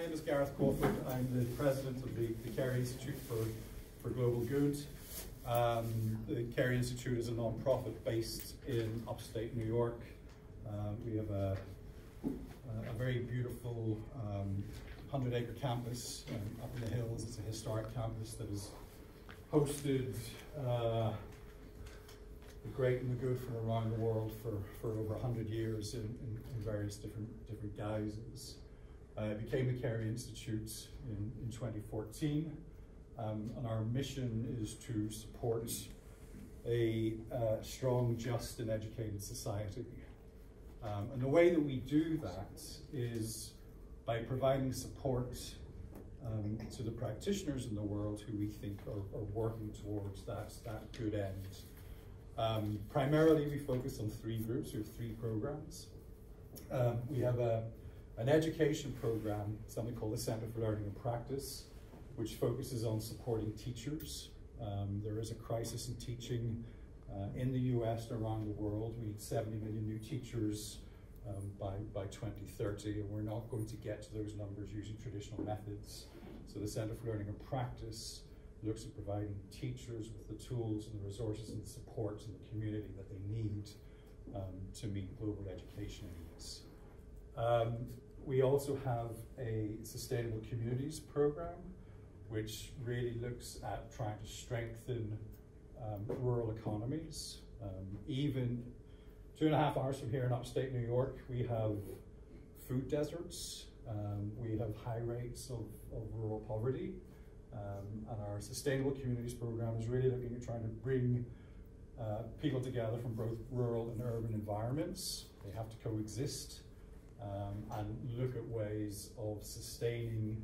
name is Gareth Crawford. I'm the president of the Carey Institute for Global Good. The Carey Institute is a non-profit based in upstate New York. We have a very beautiful 100-acre campus up in the hills. It's a historic campus that has hosted the great and the good from around the world for over 100 years in various different guises. It became the Carey Institute in 2014, and our mission is to support a strong, just, and educated society. And the way that we do that is by providing support to the practitioners in the world who we think are working towards that good end. Primarily, we focus on three groups. We have three programs. We have an education program, something called the Center for Learning and Practice, which focuses on supporting teachers. There is a crisis in teaching in the US and around the world. We need 70 million new teachers by 2030, and we're not going to get to those numbers using traditional methods. So the Center for Learning and Practice looks at providing teachers with the tools and the resources and the support in the community that they need to meet global education needs. We also have a Sustainable Communities program, which really looks at trying to strengthen rural economies. Even 2.5 hours from here in upstate New York, we have food deserts. We have high rates of rural poverty. And our Sustainable Communities program is really looking at trying to bring people together from both rural and urban environments. They have to coexist, and look at ways of sustaining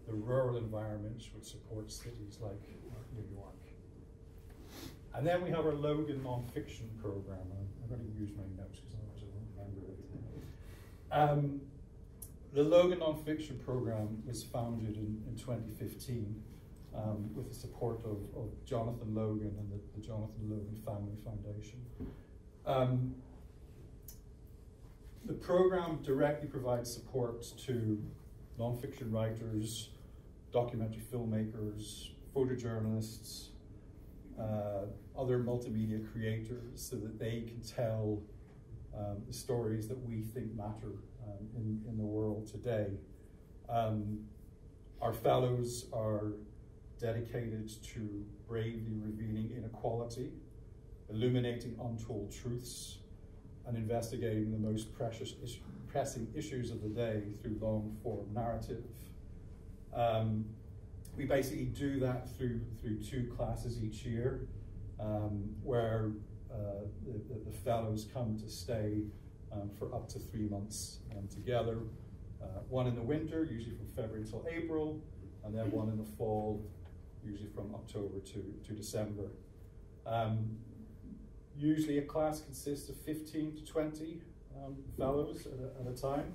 the rural environment which supports cities like New York. And then we have our Logan nonfiction program. I'm going to use my notes because otherwise I won't remember everything. The Logan nonfiction program was founded in 2015 with the support of Jonathan Logan and the Jonathan Logan Family Foundation. The program directly provides support to nonfiction writers, documentary filmmakers, photojournalists, other multimedia creators, so that they can tell the stories that we think matter in the world today. Our fellows are dedicated to bravely revealing inequality, illuminating untold truths, and investigating the most pressing issues of the day through long-form narrative. We basically do that through 2 classes each year, where the fellows come to stay for up to 3 months together. One in the winter, usually from February until April, and then one in the fall, usually from October to December. Usually a class consists of 15 to 20 fellows at a time,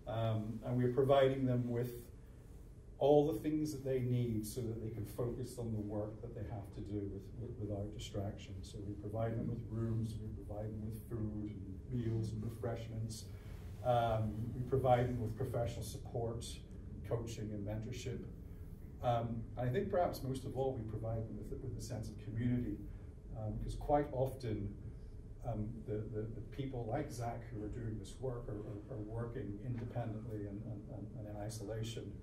and we're providing them with all the things that they need so that they can focus on the work that they have to do without distraction. So we provide them with rooms, we provide them with food and meals and refreshments. We provide them with professional support, coaching and mentorship. And I think perhaps most of all we provide them with a sense of community, because quite often the people like Zach who are doing this work are working independently and in isolation.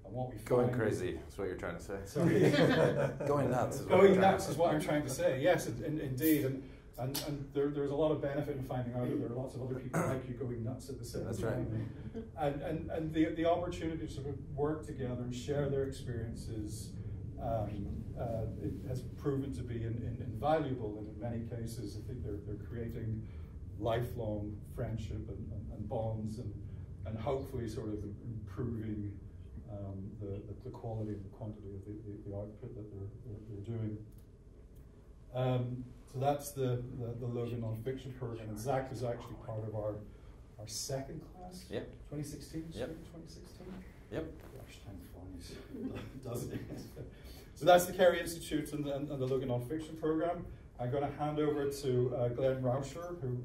And what we going find crazy is what you're trying to say. Sorry. Going nuts is what going nuts is what I'm trying to say. Yes, indeed. And there's a lot of benefit in finding out that there are lots of other people like you going nuts at the same time. That's right. And the opportunity to sort of work together and share their experiences it has proven to be invaluable, and in many cases I think they're creating lifelong friendship and bonds and hopefully sort of improving the quality and the quantity of the output that they're doing. So that's the Logan nonfiction program, and Zach is actually part of our second class. Yep. 2016. Yep. 2016. Yep. Gosh, time flies, doesn't it? So that's the Carey Institute and the Logan nonfiction program. I'm going to hand over to Glenn Raucher, who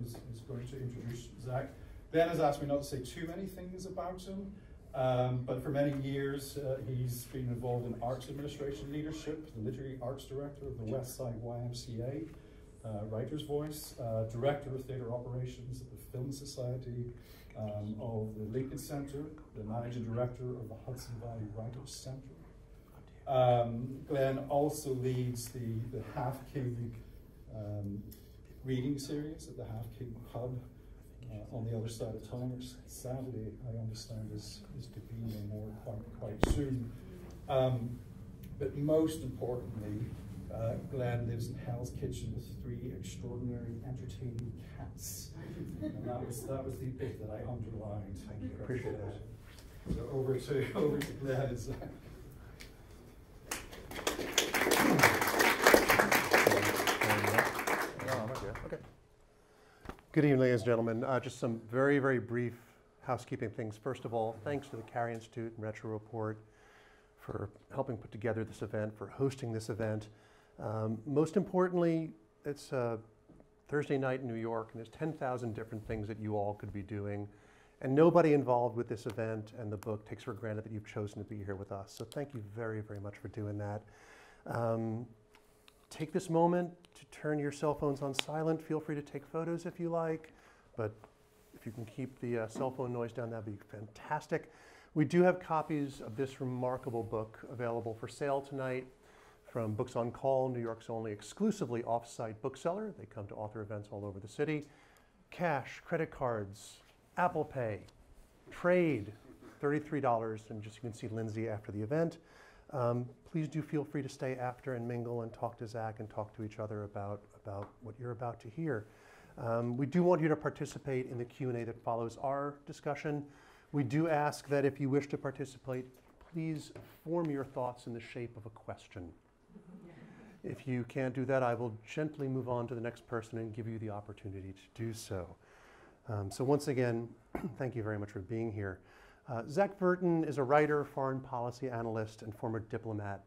is going to introduce Zach. Ben has asked me not to say too many things about him. But for many years, he's been involved in arts administration leadership, the literary arts director of the West Side YMCA, Writer's Voice, director of theatre operations at the Film Society, of the Lincoln Center, the managing director of the Hudson Valley Writers Center. Glenn also leads the Half King reading series at the Half King Pub on the other side of town, which sadly I understand is to be no more quite soon. But most importantly, Glenn lives in Hell's Kitchen with 3 extraordinary, entertaining cats. And that was the bit that I underlined. Thank you. Appreciate it. So over to Glenn and Zach. Okay. Good evening, ladies and gentlemen. Just some very, very brief housekeeping things. First of all, thanks to the Carey Institute and Retro Report for helping put together this event, for hosting this event. Most importantly, it's Thursday night in New York, and there's 10,000 different things that you all could be doing. And nobody involved with this event and the book takes for granted that you've chosen to be here with us. So thank you very, very much for doing that. Take this moment to turn your cell phones on silent. Feel free to take photos if you like, but if you can keep the cell phone noise down, that'd be fantastic. We do have copies of this remarkable book available for sale tonight from Books on Call, New York's only exclusively off-site bookseller. They come to author events all over the city. Cash, credit cards, Apple Pay, trade, $33, and just you can see Lindsay after the event. Please do feel free to stay after and mingle and talk to Zach and talk to each other about what you're about to hear. We do want you to participate in the Q&A that follows our discussion. We do ask that if you wish to participate, please form your thoughts in the shape of a question. If you can't do that, I will gently move on to the next person and give you the opportunity to do so. So once again, thank you very much for being here. Zach Vertin is a writer, foreign policy analyst, and former diplomat.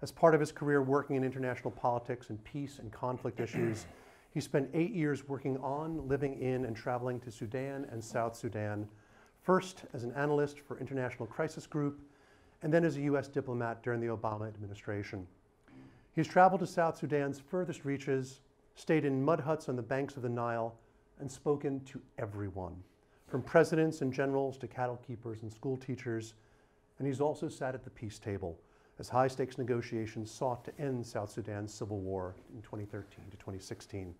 As part of his career working in international politics and peace and conflict issues, he spent 8 years working on, living in, and traveling to Sudan and South Sudan, first as an analyst for International Crisis Group, and then as a US diplomat during the Obama administration. He's traveled to South Sudan's furthest reaches, stayed in mud huts on the banks of the Nile, and spoken to everyone, from presidents and generals to cattle keepers and school teachers. And he's also sat at the peace table as high-stakes negotiations sought to end South Sudan's civil war in 2013 to 2016.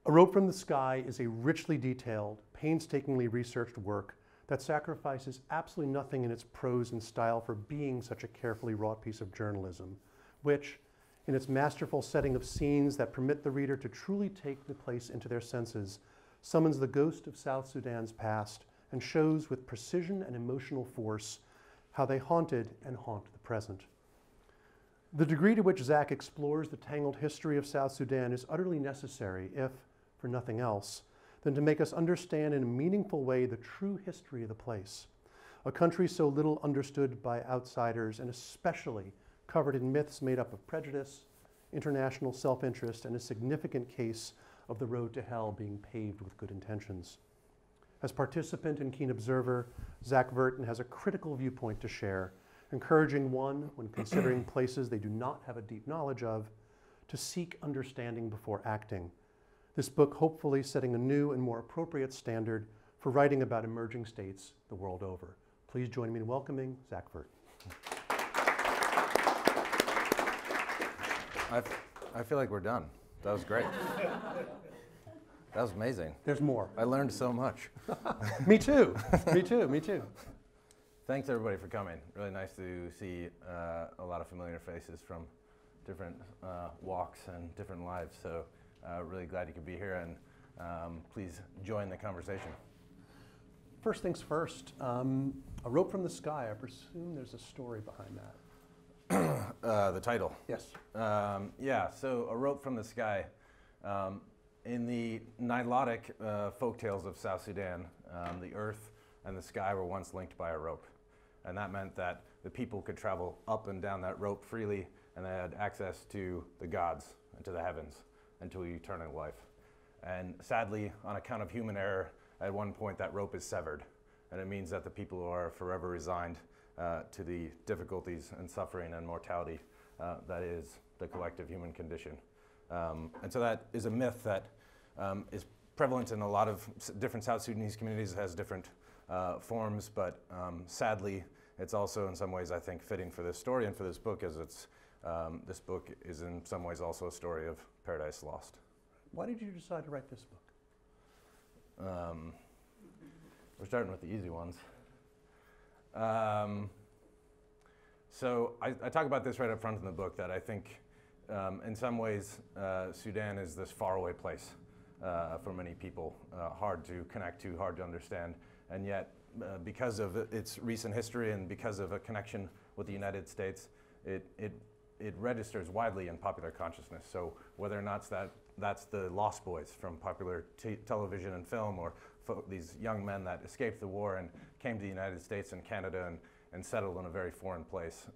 A Rope from the Sky is a richly detailed, painstakingly researched work that sacrifices absolutely nothing in its prose and style for being such a carefully wrought piece of journalism, which, in its masterful setting of scenes that permit the reader to truly take the place into their senses, summons the ghost of South Sudan's past and shows with precision and emotional force how they haunted and haunt the present. The degree to which Zach explores the tangled history of South Sudan is utterly necessary, if for nothing else, than to make us understand in a meaningful way the true history of the place, a country so little understood by outsiders and especially covered in myths made up of prejudice, international self-interest, and a significant case of the road to hell being paved with good intentions. As participant and keen observer, Zach Vertin has a critical viewpoint to share, encouraging one, when considering places they do not have a deep knowledge of, to seek understanding before acting. This book hopefully setting a new and more appropriate standard for writing about emerging states the world over. Please join me in welcoming Zach Vertin. I feel like we're done. That was great. That was amazing. There's more. I learned so much. Me too. Me too. Me too. Thanks everybody for coming. Really nice to see a lot of familiar faces from different walks and different lives. So really glad you could be here, and please join the conversation. First things first, A Rope from the Sky. I presume there's a story behind that. The title. Yes. Yeah, so A Rope from the Sky. In the Nilotic folktales of South Sudan, the earth and the sky were once linked by a rope. And that meant that the people could travel up and down that rope freely, and they had access to the gods and to the heavens and to eternal life. And sadly, on account of human error, at one point that rope is severed, and it means that the people are forever resigned to the difficulties and suffering and mortality that is the collective human condition. And so that is a myth that is prevalent in a lot of different South Sudanese communities. It has different forms, but sadly, it's also in some ways, I think, fitting for this story and for this book, as this book is in some ways also a story of Paradise Lost. Why did you decide to write this book? We're starting with the easy ones. So I talk about this right up front in the book, that I think in some ways Sudan is this faraway place for many people, hard to connect to, hard to understand, and yet because of its recent history and because of a connection with the United States, it registers widely in popular consciousness. So whether or not that's the Lost Boys from popular television and film, or these young men that escaped the war and came to the United States and Canada and settled in a very foreign place,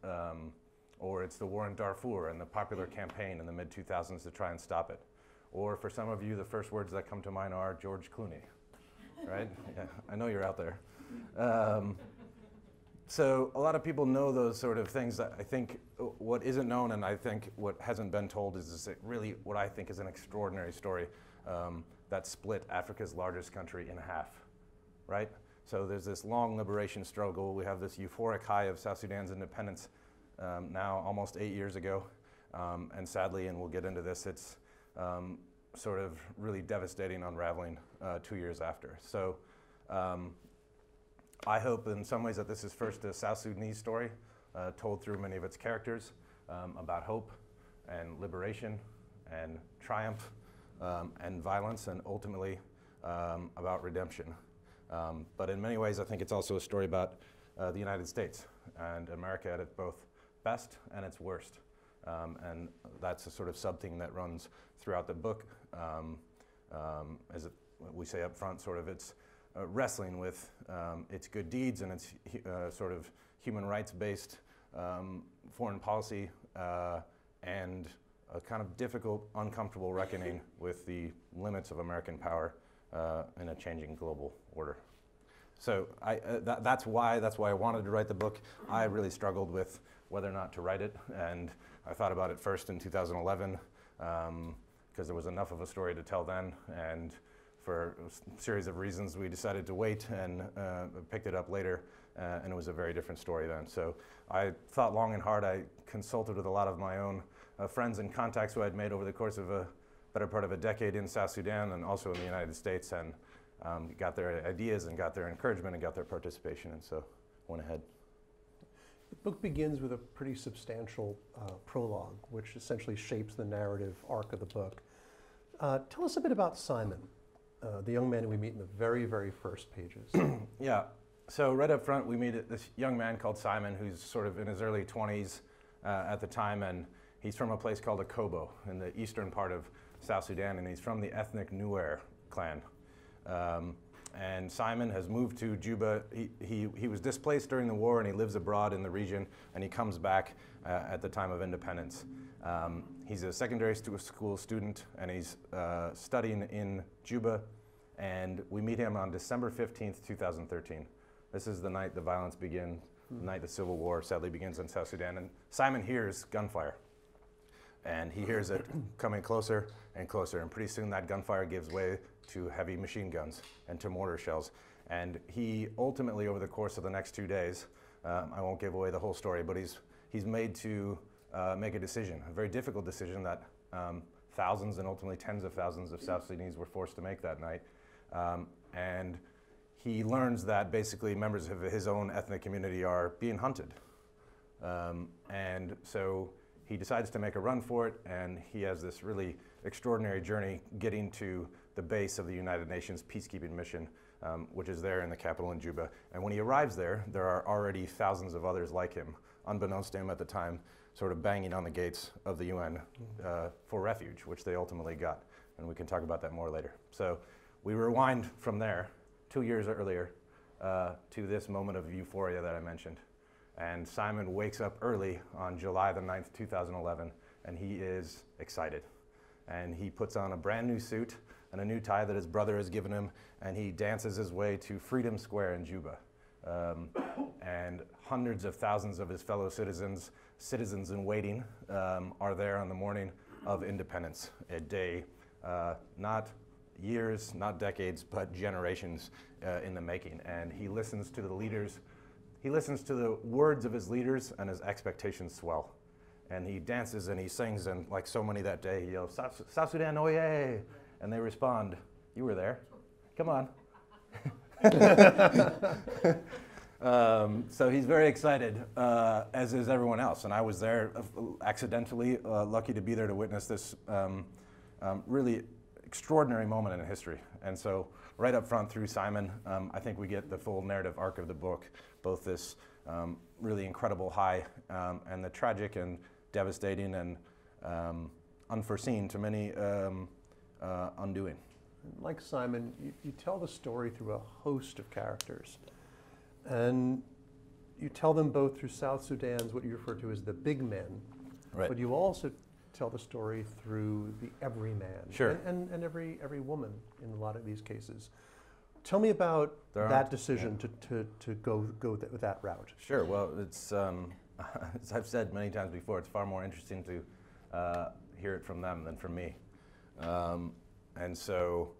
or it's the war in Darfur and the popular campaign in the mid-2000s to try and stop it. Or for some of you, the first words that come to mind are George Clooney, right? Yeah, I know you're out there. So a lot of people know those sort of things. That I think what isn't known, and I think what hasn't been told, is really what I think is an extraordinary story that split Africa's largest country in half, right? So there's this long liberation struggle. We have this euphoric high of South Sudan's independence now almost 8 years ago. And sadly, and we'll get into this, it's sort of really devastating unraveling 2 years after. So I hope in some ways that this is first a South Sudanese story told through many of its characters about hope and liberation and triumph and violence, and ultimately about redemption. But in many ways, I think it's also a story about the United States and America at its both best and its worst. And that's a sort of sub-theme that runs throughout the book. As we say up front, sort of it's wrestling with its good deeds and its sort of human rights-based foreign policy and a kind of difficult, uncomfortable reckoning with the limits of American power in a changing global order. So that's why I wanted to write the book. I really struggled with whether or not to write it, and I thought about it first in 2011 because there was enough of a story to tell then, and for a series of reasons we decided to wait and picked it up later, and it was a very different story then. So I thought long and hard. I consulted with a lot of my own friends and contacts who I'd made over the course of a better part of a decade in South Sudan and also in the United States, and got their ideas and got their encouragement and got their participation, and so went ahead. The book begins with a pretty substantial prologue, which essentially shapes the narrative arc of the book. Tell us a bit about Simon, the young man who we meet in the very, very first pages. Yeah, so right up front we meet this young man called Simon, who's sort of in his early 20s at the time, and he's from a place called Akobo in the eastern part of South Sudan, and he's from the ethnic Nuer clan. And Simon has moved to Juba. He was displaced during the war, and he lives abroad in the region, and he comes back at the time of independence. He's a secondary school student, and he's studying in Juba, and we meet him on December 15th, 2013. This is the night the violence begins, the night the civil war sadly begins in South Sudan, and Simon hears gunfire. And he hears it coming closer and closer, and pretty soon that gunfire gives way to heavy machine guns and to mortar shells. And he ultimately, over the course of the next 2 days, I won't give away the whole story, but he's made to make a decision, a very difficult decision that thousands and ultimately tens of thousands of South Sudanese were forced to make that night. And he learns that basically members of his own ethnic community are being hunted. And so he decides to make a run for it, and he has this really extraordinary journey getting to the base of the United Nations peacekeeping mission, which is there in the capital in Juba. And when he arrives there, there are already thousands of others like him, unbeknownst to him at the time, sort of banging on the gates of the UN for refuge, which they ultimately got. And we can talk about that more later. So we rewind from there 2 years earlier to this moment of euphoria that I mentioned. And Simon wakes up early on July the 9th, 2011, and he is excited. And he puts on a brand new suit and a new tie that his brother has given him, and he dances his way to Freedom Square in Juba. and hundreds of thousands of his fellow citizens in waiting, are there on the morning of independence, a day not years, not decades, but generations in the making. And he listens to the leaders, he listens to the words of his leaders, and his expectations swell. And he dances and he sings, and like so many that day, he yells, South Sudan, oye! And they respond, you were there, come on. So he's very excited, as is everyone else. And I was there accidentally, lucky to be there to witness this really extraordinary moment in history. And so right up front through Simon, I think we get the full narrative arc of the book, both this really incredible high and the tragic and devastating and unforeseen to many undoing. Like Simon, you tell the story through a host of characters. And you tell them both through South Sudan's, what you refer to as the big men, Right. but you also tell the story through the everyman, Sure. and every woman in a lot of these cases. Tell me about There that aren't- decision to go that route. Sure. Well, it's as I've said many times before, it's far more interesting to hear it from them than from me, and so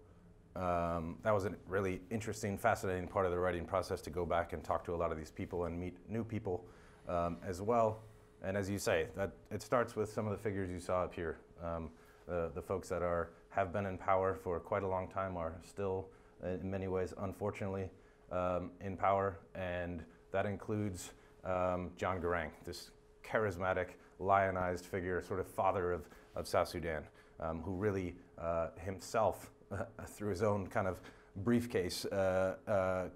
that was a really interesting, fascinating part of the writing process, to go back and talk to a lot of these people and meet new people as well. And as you say, that it starts with some of the figures you saw up here, the folks that have been in power for quite a long time, are still in many ways, unfortunately, in power, and that includes John Garang, this charismatic, lionized figure, sort of father of South Sudan, who really himself, through his own kind of briefcase,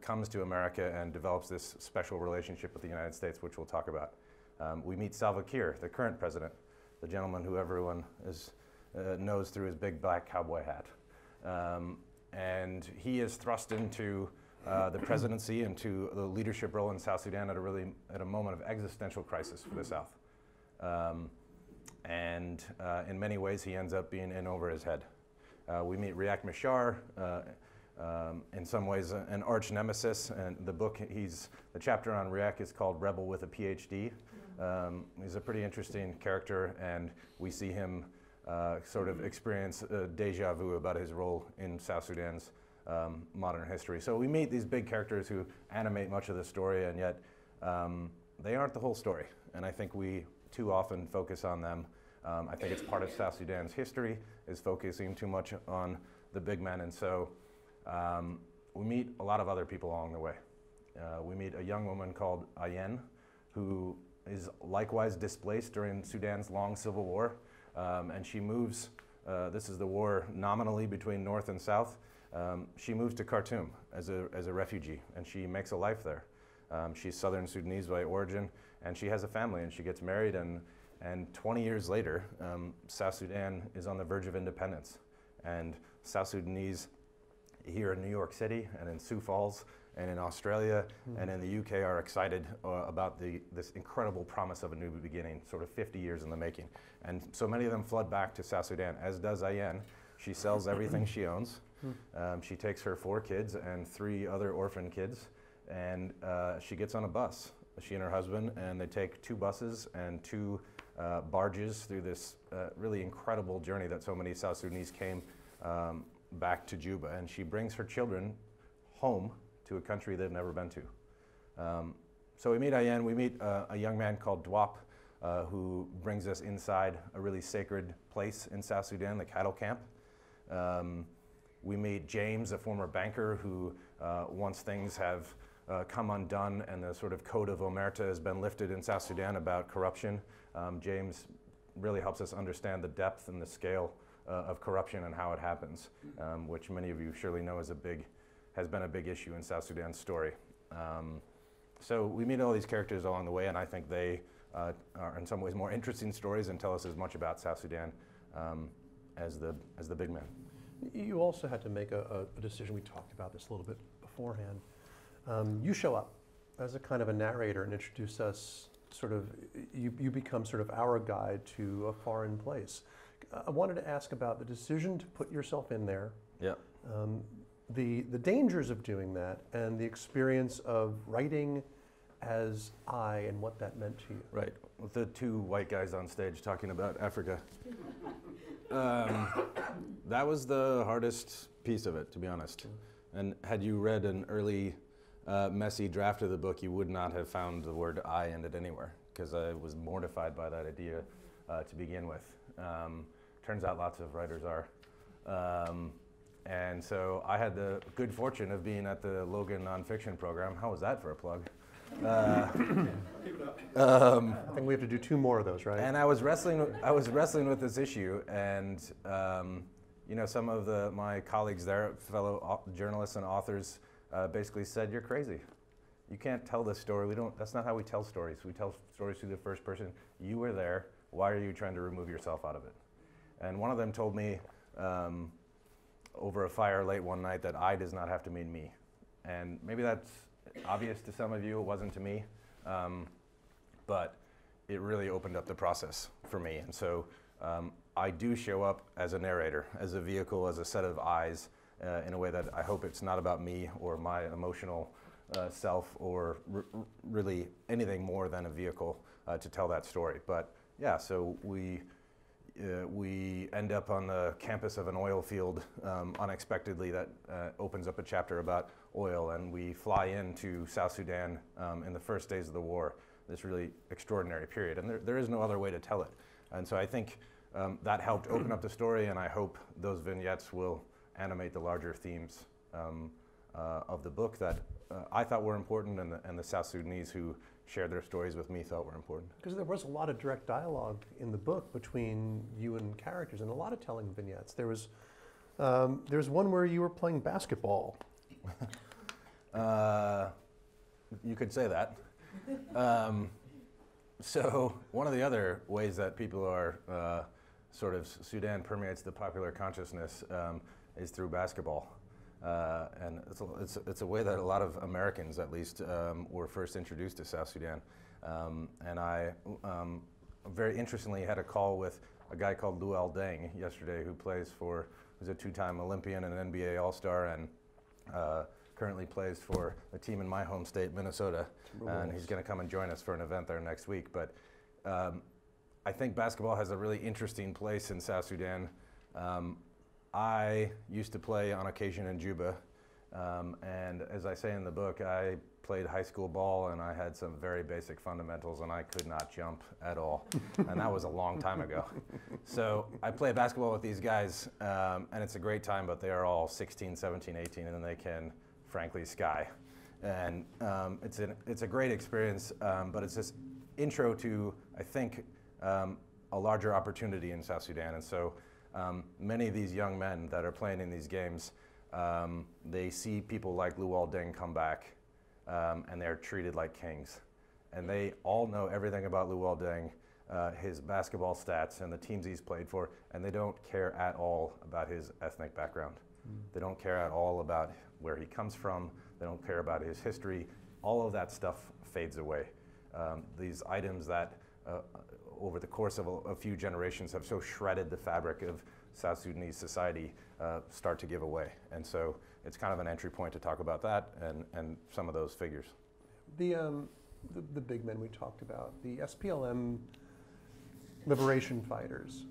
comes to America and develops this special relationship with the United States, which we'll talk about. We meet Salva Kiir, the current president, the gentleman who everyone knows through his big black cowboy hat. And he is thrust into the presidency, into the leadership role in South Sudan at a moment of existential crisis for the South. And in many ways, he ends up being in over his head. We meet Riek Machar, in some ways an arch nemesis, and the chapter on Riek is called Rebel with a PhD. He's a pretty interesting character, and we see him sort of experience deja vu about his role in South Sudan's modern history. So we meet these big characters who animate much of the story, and yet they aren't the whole story. And I think we too often focus on them. I think it's part of South Sudan's history, is focusing too much on the big men. And so we meet a lot of other people along the way. We meet a young woman called Ayen, who is likewise displaced during Sudan's long civil war. And she moves, this is the war nominally between North and South. She moves to Khartoum as a refugee, and she makes a life there. She's Southern Sudanese by origin, and she has a family, and she gets married, and 20 years later, South Sudan is on the verge of independence. And South Sudanese here in New York City and in Sioux Falls and in Australia and in the UK are excited about this incredible promise of a new beginning, sort of 50 years in the making. And so many of them flood back to South Sudan, as does Ayen. She sells everything she owns. She takes her 4 kids and 3 other orphan kids, and she gets on a bus, she and her husband, and they take 2 buses and 2 barges through this really incredible journey that so many South Sudanese came back to Juba. And she brings her children home to a country they've never been to. So we meet Ayen, we meet a young man called Dwap, who brings us inside a really sacred place in South Sudan, the cattle camp. We meet James, a former banker who, once things have come undone and the sort of code of omerta has been lifted in South Sudan about corruption, James really helps us understand the depth and the scale of corruption and how it happens, which many of you surely know has been a big issue in South Sudan's story. So we meet all these characters along the way, and I think they are in some ways more interesting stories and tell us as much about South Sudan as the big men. You also had to make a decision. We talked about this a little bit beforehand. You show up as a kind of a narrator and introduce us, you become sort of our guide to a foreign place. I wanted to ask about the decision to put yourself in there. Yeah. the dangers of doing that and the experience of writing as I and what that meant to you. Right, with the two white guys on stage talking about Africa. That was the hardest piece of it, to be honest. And had you read an early messy draft of the book, you would not have found the word I in it anywhere, because I was mortified by that idea to begin with. Turns out lots of writers are. And so I had the good fortune of being at the Logan Nonfiction Program. How was that for a plug? I think we have to do 2 more of those, right? And I was wrestling with this issue, and you know, some of my colleagues there, fellow journalists and authors, basically said, "You're crazy. You can't tell this story. That's not how we tell stories. We tell stories through the first person. You were there. Why are you trying to remove yourself out of it?" And one of them told me over a fire late one night that I does not have to mean me. And maybe that's obvious to some of you. It wasn't to me. But it really opened up the process for me. And so I do show up as a narrator, as a vehicle, as a set of eyes, in a way that I hope it's not about me or my emotional self or really anything more than a vehicle to tell that story. But yeah, so we end up on the campus of an oil field unexpectedly. That opens up a chapter about oil, and we fly into South Sudan in the first days of the war, this really extraordinary period. And there is no other way to tell it. And so I think that helped open up the story, and I hope those vignettes will animate the larger themes of the book that I thought were important, and the South Sudanese who shared their stories with me thought were important. Because there was a lot of direct dialogue in the book between you and characters, and a lot of telling vignettes. There was one where you were playing basketball. You could say that. So one of the other ways that people are sort of Sudan permeates the popular consciousness is through basketball. And it's a way that a lot of Americans, at least, were first introduced to South Sudan. And I very interestingly had a call with a guy called Luol Deng yesterday, who's a 2-time Olympian and an NBA All-Star, and currently plays for a team in my home state, Minnesota. And he's going to come and join us for an event there next week. But I think basketball has a really interesting place in South Sudan. I used to play on occasion in Juba, and as I say in the book, I played high school ball, and I had some very basic fundamentals, and I could not jump at all, and that was a long time ago. So I play basketball with these guys, and it's a great time, but they are all 16, 17, 18, and they can, frankly, sky. And it's a great experience, but it's this intro to, I think, a larger opportunity in South Sudan. And so many of these young men that are playing in these games, they see people like Luol Deng come back, and they're treated like kings. And they all know everything about Luol Deng, his basketball stats and the teams he's played for, and they don't care at all about his ethnic background. They don't care at all about where he comes from. They don't care about his history. All of that stuff fades away. These items that over the course of a few generations have so shredded the fabric of South Sudanese society start to give away. And so it's kind of an entry point to talk about that and some of those figures. The big men we talked about, the SPLM liberation fighters,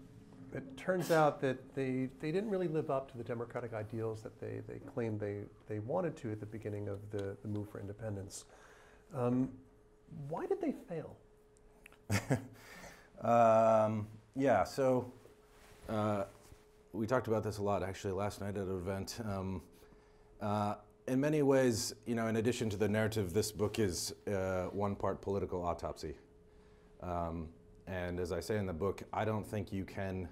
it turns out that they didn't really live up to the democratic ideals that they claimed they wanted to at the beginning of the move for independence. Why did they fail? Yeah, so we talked about this a lot actually last night at an event. In many ways, you know, in addition to the narrative, this book is one part political autopsy. And as I say in the book, I don't think you can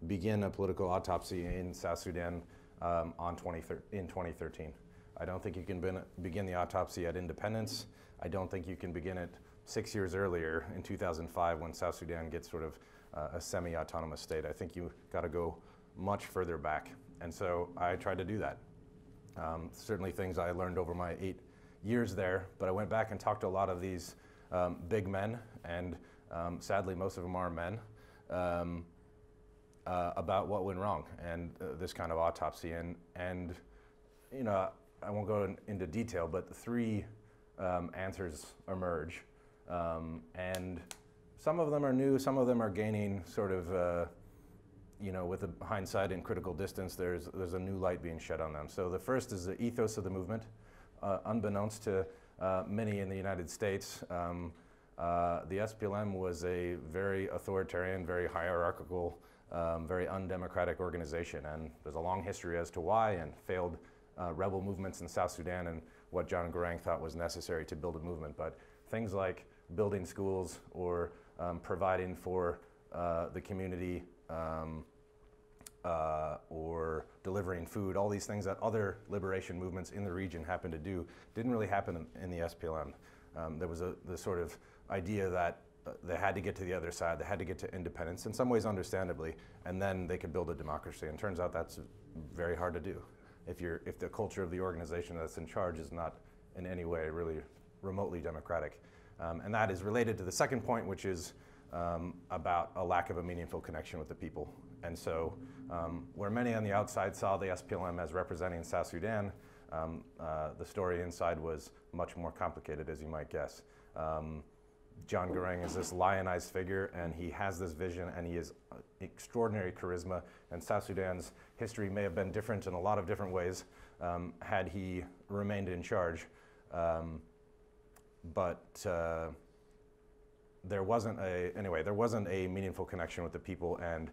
begin a political autopsy in South Sudan in 2013. I don't think you can begin the autopsy at independence. I don't think you can begin it 6 years earlier in 2005 when South Sudan gets sort of a semi-autonomous state. I think you got to go much further back. And so I tried to do that. Certainly things I learned over my 8 years there, but I went back and talked to a lot of these big men, and sadly most of them are men, about what went wrong and this kind of autopsy. And you know, I won't go into detail, but the three answers emerge. And some of them are new, some of them are gaining sort of, you know, with a hindsight and critical distance, there's a new light being shed on them. So the first is the ethos of the movement. Unbeknownst to many in the United States, the SPLM was a very authoritarian, very hierarchical, very undemocratic organization. And there's a long history as to why, and failed rebel movements in South Sudan and what John Garang thought was necessary to build a movement. But things like building schools or providing for the community or delivering food, all these things that other liberation movements in the region happened to do, didn't really happen in the SPLM. There was the sort of idea that they had to get to the other side, they had to get to independence, in some ways understandably, and then they could build a democracy. And it turns out that's very hard to do if the culture of the organization that's in charge is not in any way really remotely democratic. And that is related to the second point, which is about a lack of a meaningful connection with the people. And so where many on the outside saw the SPLM as representing South Sudan, the story inside was much more complicated, as you might guess. John Garang is this lionized figure, and he has this vision, and he has extraordinary charisma, and South Sudan's history may have been different in a lot of different ways had he remained in charge. But there wasn't a meaningful connection with the people, and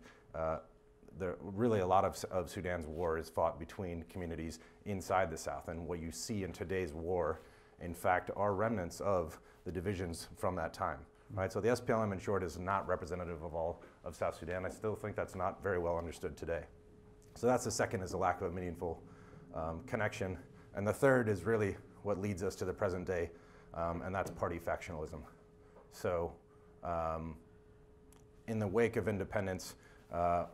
really a lot of Sudan's war is fought between communities inside the South. And what you see in today's war, in fact, are remnants of the divisions from that time, right? So the SPLM, in short, is not representative of all of South Sudan. I still think that's not very well understood today. So that's the second, is a lack of a meaningful connection. And the third is really what leads us to the present day, and that's party factionalism. So in the wake of independence,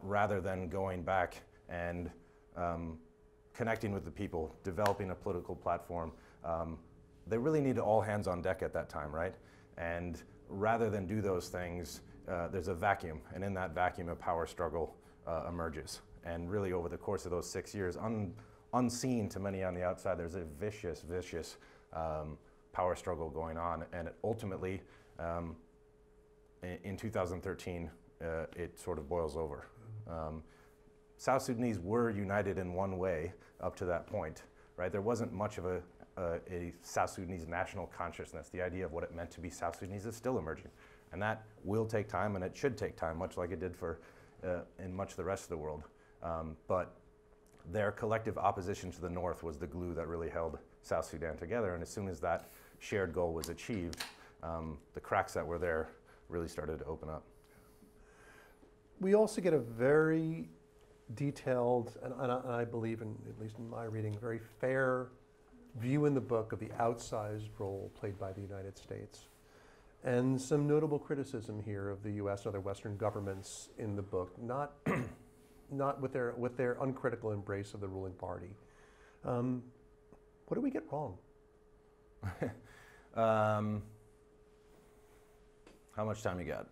rather than going back and connecting with the people, developing a political platform, they really need all hands on deck at that time, right? And rather than do those things, there's a vacuum, and in that vacuum, a power struggle emerges. And really, over the course of those 6 years, unseen to many on the outside, there's a vicious power struggle going on, and ultimately, in 2013, it sort of boils over. South Sudanese were united in one way up to that point, right? There wasn't much of a South Sudanese national consciousness. The idea of what it meant to be South Sudanese is still emerging. And that will take time, and it should take time, much like it did for in much of the rest of the world. But their collective opposition to the North was the glue that really held South Sudan together. And as soon as that shared goal was achieved, the cracks that were there really started to open up. We also get a very detailed, and I believe, at least in my reading, very fair view in the book of the outsized role played by the United States. And some notable criticism here of the US and other Western governments in the book, not with their uncritical embrace of the ruling party. What did we get wrong? How much time you got?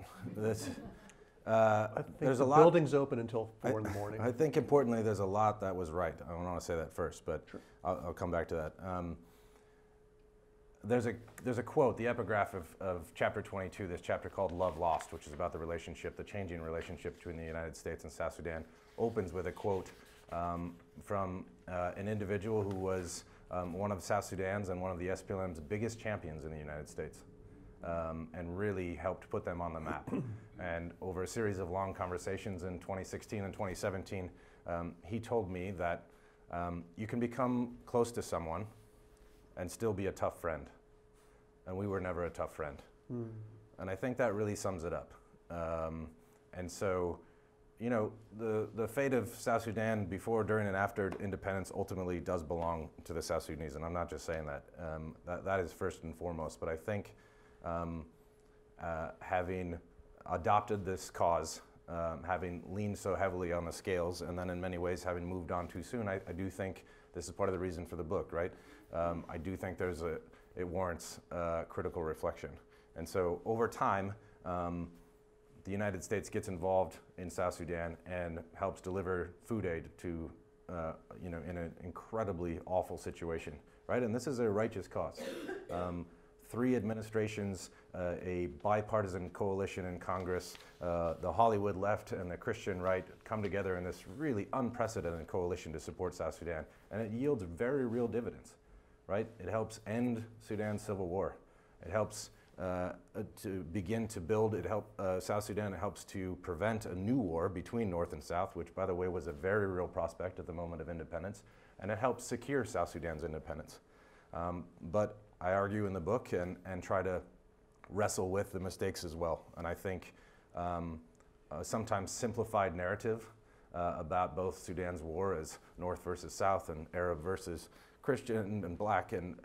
I think there's the a lot. Building's open until 4 in the morning. I think importantly, there's a lot that was right. I don't want to say that first, but sure. I'll come back to that. There's a quote, the epigraph of chapter 22, this chapter called Love Lost, which is about the relationship, the changing relationship between the United States and South Sudan, opens with a quote from an individual who was one of South Sudan's and one of the SPLM's biggest champions in the United States. And really helped put them on the map. And over a series of long conversations in 2016 and 2017, he told me that you can become close to someone and still be a tough friend. And we were never a tough friend. Mm. And I think that really sums it up. And so, you know, the fate of South Sudan before, during, and after independence ultimately does belong to the South Sudanese. And I'm not just saying that. That is first and foremost. But I think having adopted this cause, having leaned so heavily on the scales, and then in many ways having moved on too soon, I do think this is part of the reason for the book, right? I do think it warrants critical reflection. And so over time, the United States gets involved in South Sudan and helps deliver food aid to in an incredibly awful situation, right? And this is a righteous cause. 3 administrations, a bipartisan coalition in Congress, the Hollywood left and the Christian right come together in this really unprecedented coalition to support South Sudan, and it yields very real dividends, right? It helps end Sudan's civil war. It helps to begin to build, South Sudan helps to prevent a new war between North and South, which, by the way, was a very real prospect at the moment of independence, and it helps secure South Sudan's independence. But I argue in the book and try to wrestle with the mistakes as well. And I think a sometimes simplified narrative about both Sudan's war as North versus South and Arab versus Christian and Black, and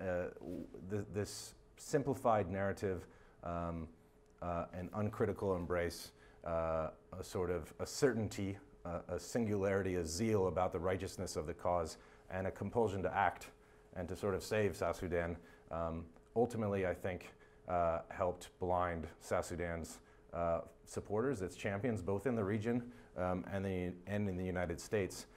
this simplified narrative and uncritical embrace, a sort of a certainty, a singularity, a zeal about the righteousness of the cause, and a compulsion to act and to sort of save South Sudan, ultimately, I think, helped blind South Sudan's supporters, its champions, both in the region and in the United States,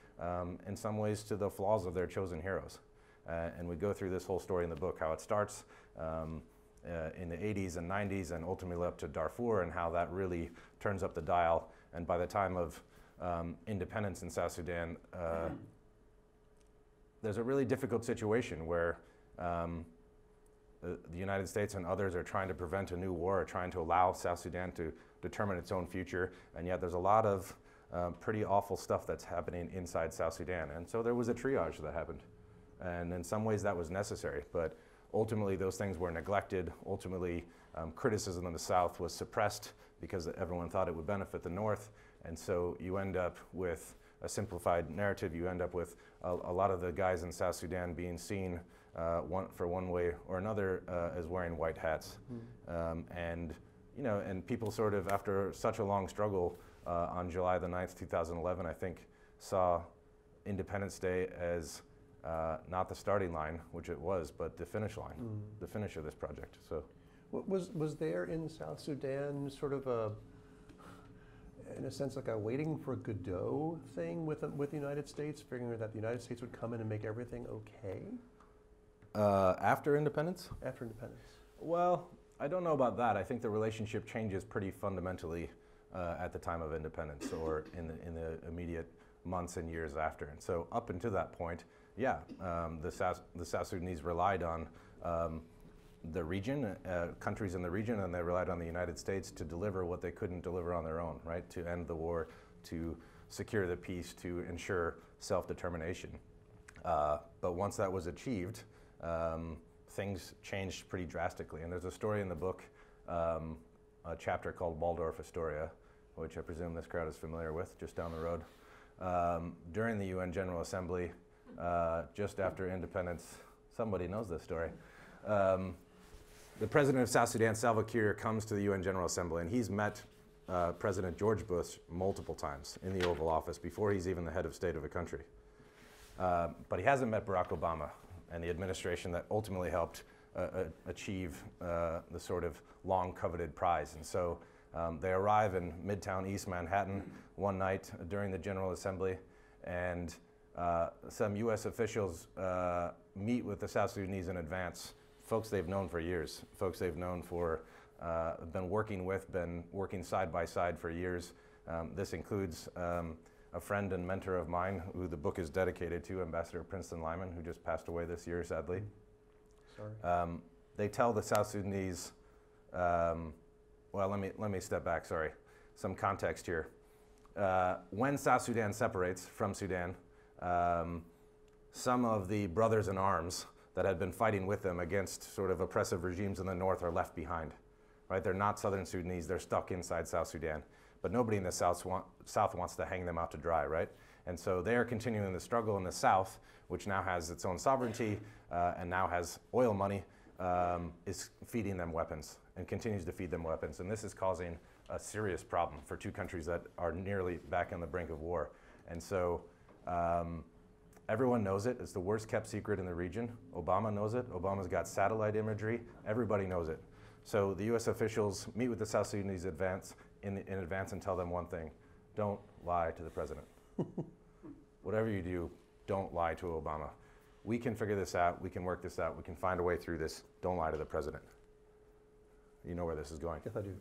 in some ways to the flaws of their chosen heroes. And we go through this whole story in the book, how it starts in the 80s and 90s and ultimately up to Darfur, and how that really turns up the dial. And by the time of independence in South Sudan, there's a really difficult situation where the United States and others are trying to prevent a new war, or trying to allow South Sudan to determine its own future, and yet there's a lot of pretty awful stuff that's happening inside South Sudan. And so there was a triage that happened, and in some ways that was necessary, but ultimately those things were neglected. Ultimately, criticism of the South was suppressed because everyone thought it would benefit the North, and so you end up with a simplified narrative. You end up with a lot of the guys in South Sudan being seen for one way or another as wearing white hats. And people sort of, after such a long struggle, on July the 9th, 2011, I think, saw Independence Day as not the starting line, which it was, but the finish line, the finish of this project. So, was there in South Sudan sort of in a sense, like a waiting for Godot thing with the United States, figuring that the United States would come in and make everything okay? After independence? After independence. Well, I don't know about that. I think the relationship changes pretty fundamentally at the time of independence, or in the immediate months and years after. And so up until that point, yeah, the South Sudanese relied on the region, countries in the region, and they relied on the United States to deliver what they couldn't deliver on their own, right? To end the war, to secure the peace, to ensure self-determination. But once that was achieved, things changed pretty drastically. And there's a story in the book, a chapter called Waldorf Astoria, which I presume this crowd is familiar with, just down the road. During the UN General Assembly, just after independence, somebody knows this story. The president of South Sudan, Salva Kiir, comes to the UN General Assembly, and he's met President George Bush multiple times in the Oval Office before he's even the head of state of a country. But he hasn't met Barack Obama and the administration that ultimately helped achieve the sort of long-coveted prize. And so they arrive in Midtown East Manhattan one night during the General Assembly, and some U.S. officials meet with the South Sudanese in advance, folks they've known for years, folks they've known for, been working side by side for years. This includes a friend and mentor of mine who the book is dedicated to, Ambassador Princeton Lyman, who just passed away this year, sadly. Sorry. They tell the South Sudanese, well, let me step back, sorry. Some context here. When South Sudan separates from Sudan, some of the brothers in arms that had been fighting with them against sort of oppressive regimes in the north are left behind, right? They're not Southern Sudanese, they're stuck inside South Sudan. But nobody in the South wants to hang them out to dry, right? And so they are continuing the struggle in the South, which now has its own sovereignty and now has oil money, is feeding them weapons and continues to feed them weapons. And this is causing a serious problem for two countries that are nearly back on the brink of war. And so everyone knows it. It's the worst kept secret in the region. Obama knows it. Obama's got satellite imagery. Everybody knows it. So the US officials meet with the South Sudanese in advance and tell them one thing: don't lie to the president. Whatever you do, don't lie to Obama. We can figure this out, we can work this out, we can find a way through this, don't lie to the president. You know where this is going. Yes, I do.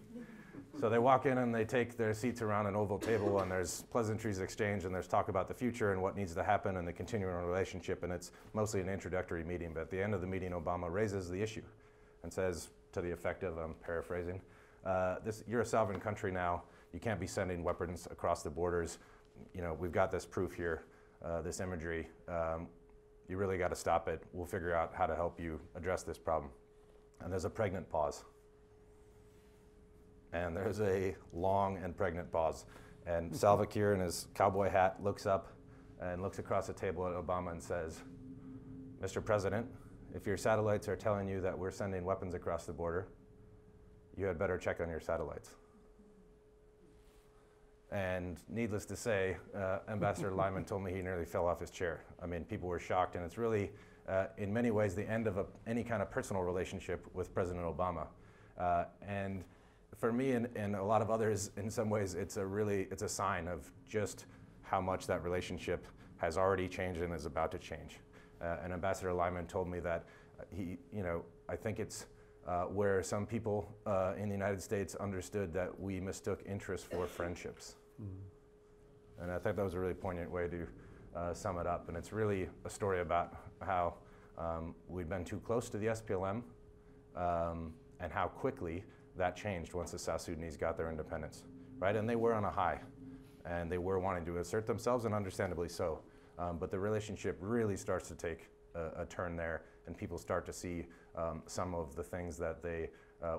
So they walk in and they take their seats around an oval table, and there's pleasantries exchanged, and there's talk about the future and what needs to happen and the continuing relationship, and it's mostly an introductory meeting. But at the end of the meeting, Obama raises the issue and says, to the effect of, I'm paraphrasing, you're a sovereign country now, you can't be sending weapons across the borders. You know, we've got this proof here, this imagery. You really got to stop it. We'll figure out how to help you address this problem. And there's a pregnant pause. And there's a long and pregnant pause. And Salva Kiir in his cowboy hat looks up and looks across the table at Obama and says, Mr. President, if your satellites are telling you that we're sending weapons across the border, you had better check on your satellites. And needless to say, Ambassador Lyman told me he nearly fell off his chair. I mean, people were shocked, and it's really, in many ways, the end of any kind of personal relationship with President Obama. And for me and a lot of others, in some ways, it's a sign of just how much that relationship has already changed and is about to change. And Ambassador Lyman told me that I think it's where some people in the United States understood that we mistook interest for friendships. Mm. And I think that was a really poignant way to sum it up. And it's really a story about how we'd been too close to the SPLM and how quickly that changed once the South Sudanese got their independence, right? And they were on a high, and they were wanting to assert themselves, and understandably so. But the relationship really starts to take a turn there, and people start to see some of the things that they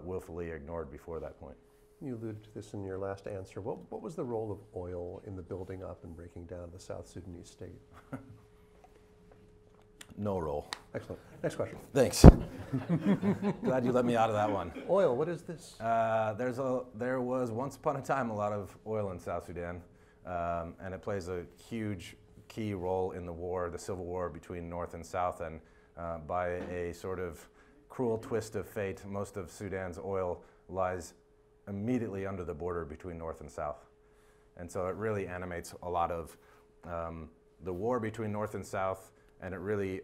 willfully ignored before that point. You alluded to this in your last answer. What was the role of oil in the building up and breaking down of the South Sudanese state? No role. Excellent. Next question. Thanks. Glad you let me out of that one. Oil, what is this? There was once upon a time a lot of oil in South Sudan, and it plays a huge key role in the war, the civil war between North and South, and by a sort of cruel twist of fate, most of Sudan's oil lies immediately under the border between North and South. And so it really animates a lot of the war between North and South, and it really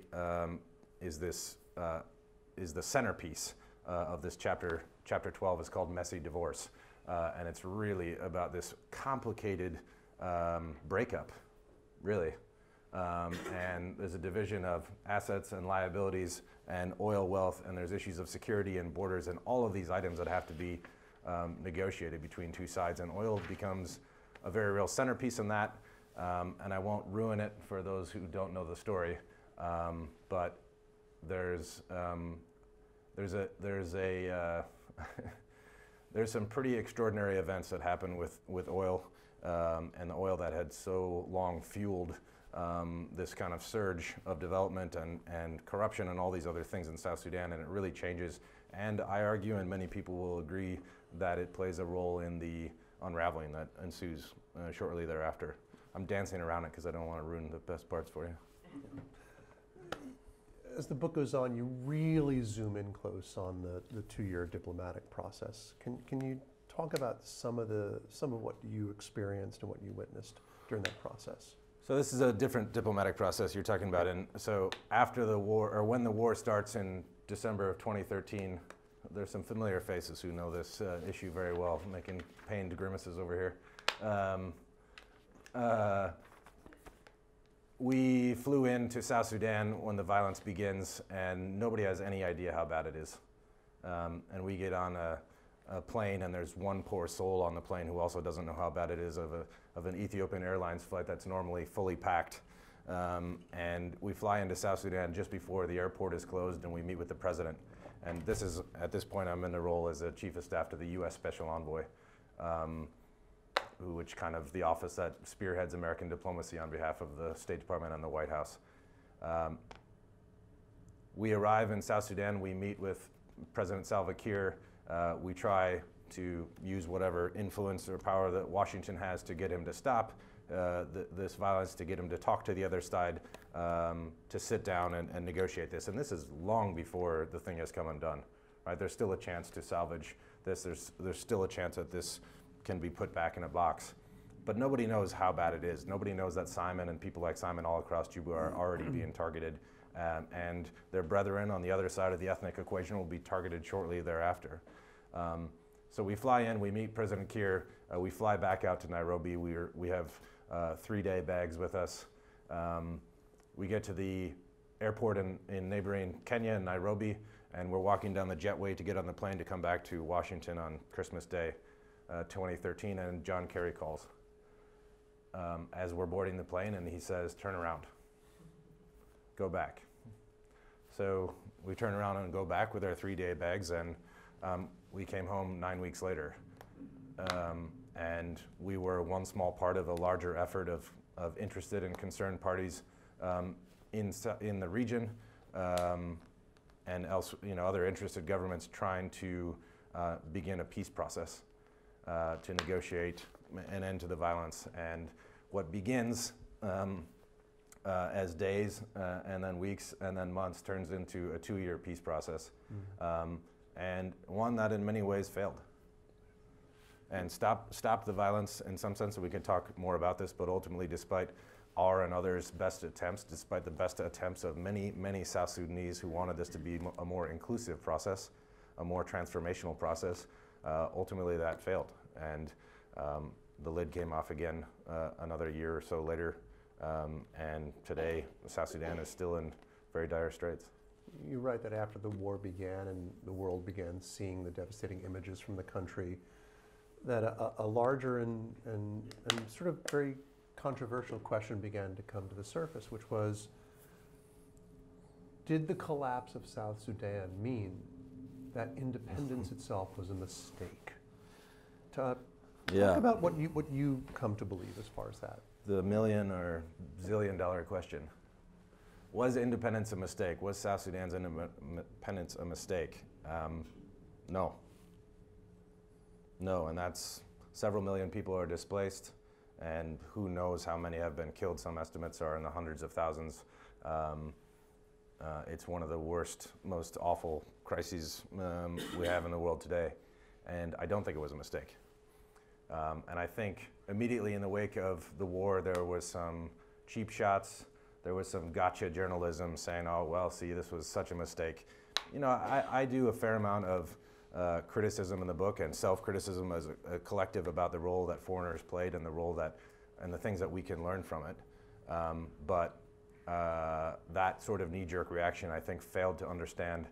is the centerpiece of this chapter. Chapter 12 is called Messy Divorce, and it's really about this complicated breakup, really. And there's a division of assets and liabilities and oil wealth, and there's issues of security and borders and all of these items that have to be negotiated between two sides, and oil becomes a very real centerpiece in that. And I won't ruin it for those who don't know the story, but there's some pretty extraordinary events that happen with oil, and the oil that had so long fueled this kind of surge of development and corruption and all these other things in South Sudan, and it really changes. And I argue, and many people will agree, that it plays a role in the unraveling that ensues shortly thereafter. I'm dancing around it because I don't want to ruin the best parts for you. As the book goes on, you really zoom in close on the 2-year diplomatic process. Can you talk about some of what you experienced and what you witnessed during that process? So this is a different diplomatic process you're talking about. And so after the war, or when the war starts in December of 2013, there's some familiar faces who know this issue very well, making pained grimaces over here. We flew into South Sudan when the violence begins, and nobody has any idea how bad it is. And we get on a plane, and there's one poor soul on the plane who also doesn't know how bad it is, of an Ethiopian Airlines flight that's normally fully packed. And we fly into South Sudan just before the airport is closed, and we meet with the president. And this is, at this point, I'm in the role as a chief of staff to the U.S. Special Envoy, which kind of the office that spearheads American diplomacy on behalf of the State Department and the White House. We arrive in South Sudan, we meet with President Salva Kiir. We try to use whatever influence or power that Washington has to get him to stop this violence, to get him to talk to the other side, to sit down and negotiate this. And this is long before the thing has come undone, right? There's still a chance to salvage this. There's still a chance that this can be put back in a box. but nobody knows how bad it is. Nobody knows that Simon and people like Simon all across Juba are already being targeted, and their brethren on the other side of the ethnic equation will be targeted shortly thereafter. So we fly in, we meet President Kiir, we fly back out to Nairobi. We have 3-day bags with us. We get to the airport in neighboring Kenya and Nairobi, and we're walking down the jetway to get on the plane to come back to Washington on Christmas Day, 2013, and John Carey calls as we're boarding the plane, and he says, "Turn around, go back." So we turn around and go back with our 3-day bags, and we came home 9 weeks later. And we were one small part of a larger effort of interested and concerned parties in the region, and other interested governments trying to begin a peace process to negotiate an end to the violence. And what begins as days and then weeks and then months turns into a 2-year peace process, and one that in many ways failed. And stop the violence in some sense, and we can talk more about this, but ultimately, despite our and others' best attempts, despite the best attempts of many, many South Sudanese who wanted this to be a more inclusive process, a more transformational process, ultimately that failed. And the lid came off again another year or so later, and today South Sudan is still in very dire straits. You write that after the war began and the world began seeing the devastating images from the country, that a larger and sort of very controversial question began to come to the surface, which was, did the collapse of South Sudan mean that independence itself was a mistake? Talk about what you come to believe as far as that. The million or zillion-dollar question. Was independence a mistake? Was South Sudan's independence a mistake? No. No, and that's several million people are displaced, and who knows how many have been killed. Some estimates are in the hundreds of thousands. It's one of the worst, most awful crises we have in the world today, and I don't think it was a mistake. And I think immediately in the wake of the war, there was some cheap shots. There was some gotcha journalism saying, "Oh, well, see, this was such a mistake." You know, I do a fair amount of criticism in the book and self-criticism as a collective about the role that foreigners played and the role and the things that we can learn from it. But that sort of knee-jerk reaction, I think, failed to understand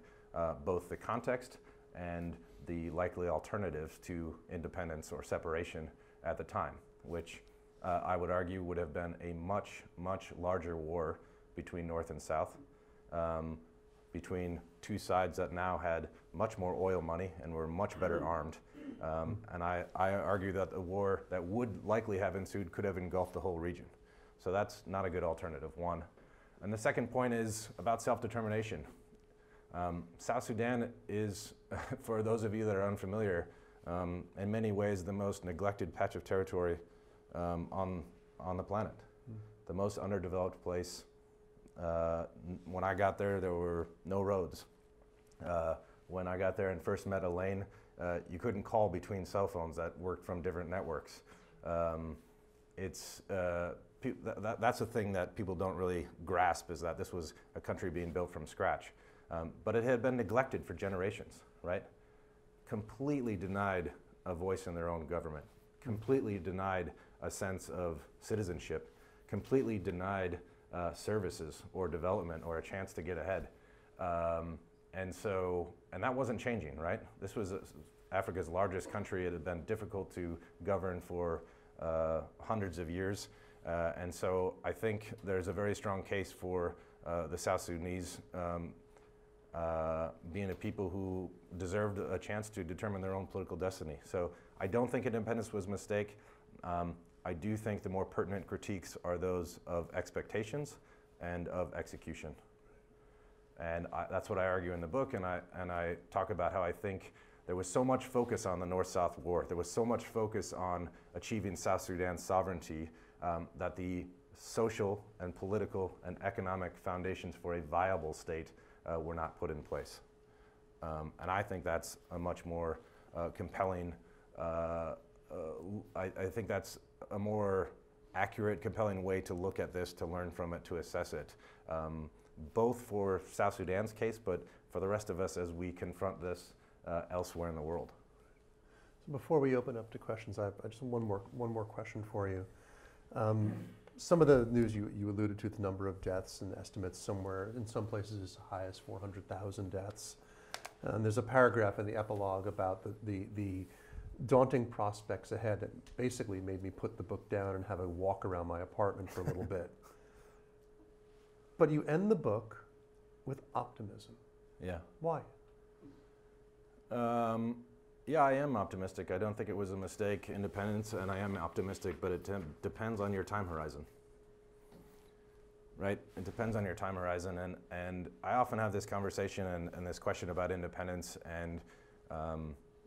both the context and the likely alternatives to independence or separation at the time, which I would argue would have been a much, much larger war between North and South, between two sides that now had much more oil money and were much better armed. And I argue that the war that would likely have ensued could have engulfed the whole region. So that's not a good alternative, one. And the second point is about self-determination. South Sudan is, for those of you that are unfamiliar, in many ways the most neglected patch of territory on the planet. The most underdeveloped place. When I got there were no roads. When I got there and first met Elaine, you couldn't call between cell phones that worked from different networks. That's the thing that people don't really grasp, is that this was a country being built from scratch. But it had been neglected for generations, right? Completely denied a voice in their own government, completely denied a sense of citizenship, completely denied services or development or a chance to get ahead. And that wasn't changing, right? This was Africa's largest country. It had been difficult to govern for hundreds of years. And so I think there's a very strong case for the South Sudanese being a people who deserved a chance to determine their own political destiny. So I don't think independence was a mistake. I do think the more pertinent critiques are those of expectations and of execution. And that's what I argue in the book, and I talk about how I think there was so much focus on the North-South war, there was so much focus on achieving South Sudan's sovereignty, that the social and political and economic foundations for a viable state were not put in place. And I think that's a much more compelling I think that's a more accurate, compelling way to look at this, to learn from it, to assess it, both for South Sudan's case, but for the rest of us as we confront this elsewhere in the world. So before we open up to questions, I just have one more question for you. Some of the news you alluded to, the number of deaths and estimates somewhere, in some places as high as 400,000 deaths. And there's a paragraph in the epilogue about the daunting prospects ahead that basically made me put the book down and have a walk around my apartment for a little bit. But you end the book with optimism. Yeah. Why? Yeah, I am optimistic. I don't think it was a mistake, independence, and I am optimistic, but it depends on your time horizon. Right? It depends on your time horizon, and I often have this conversation and this question about independence, and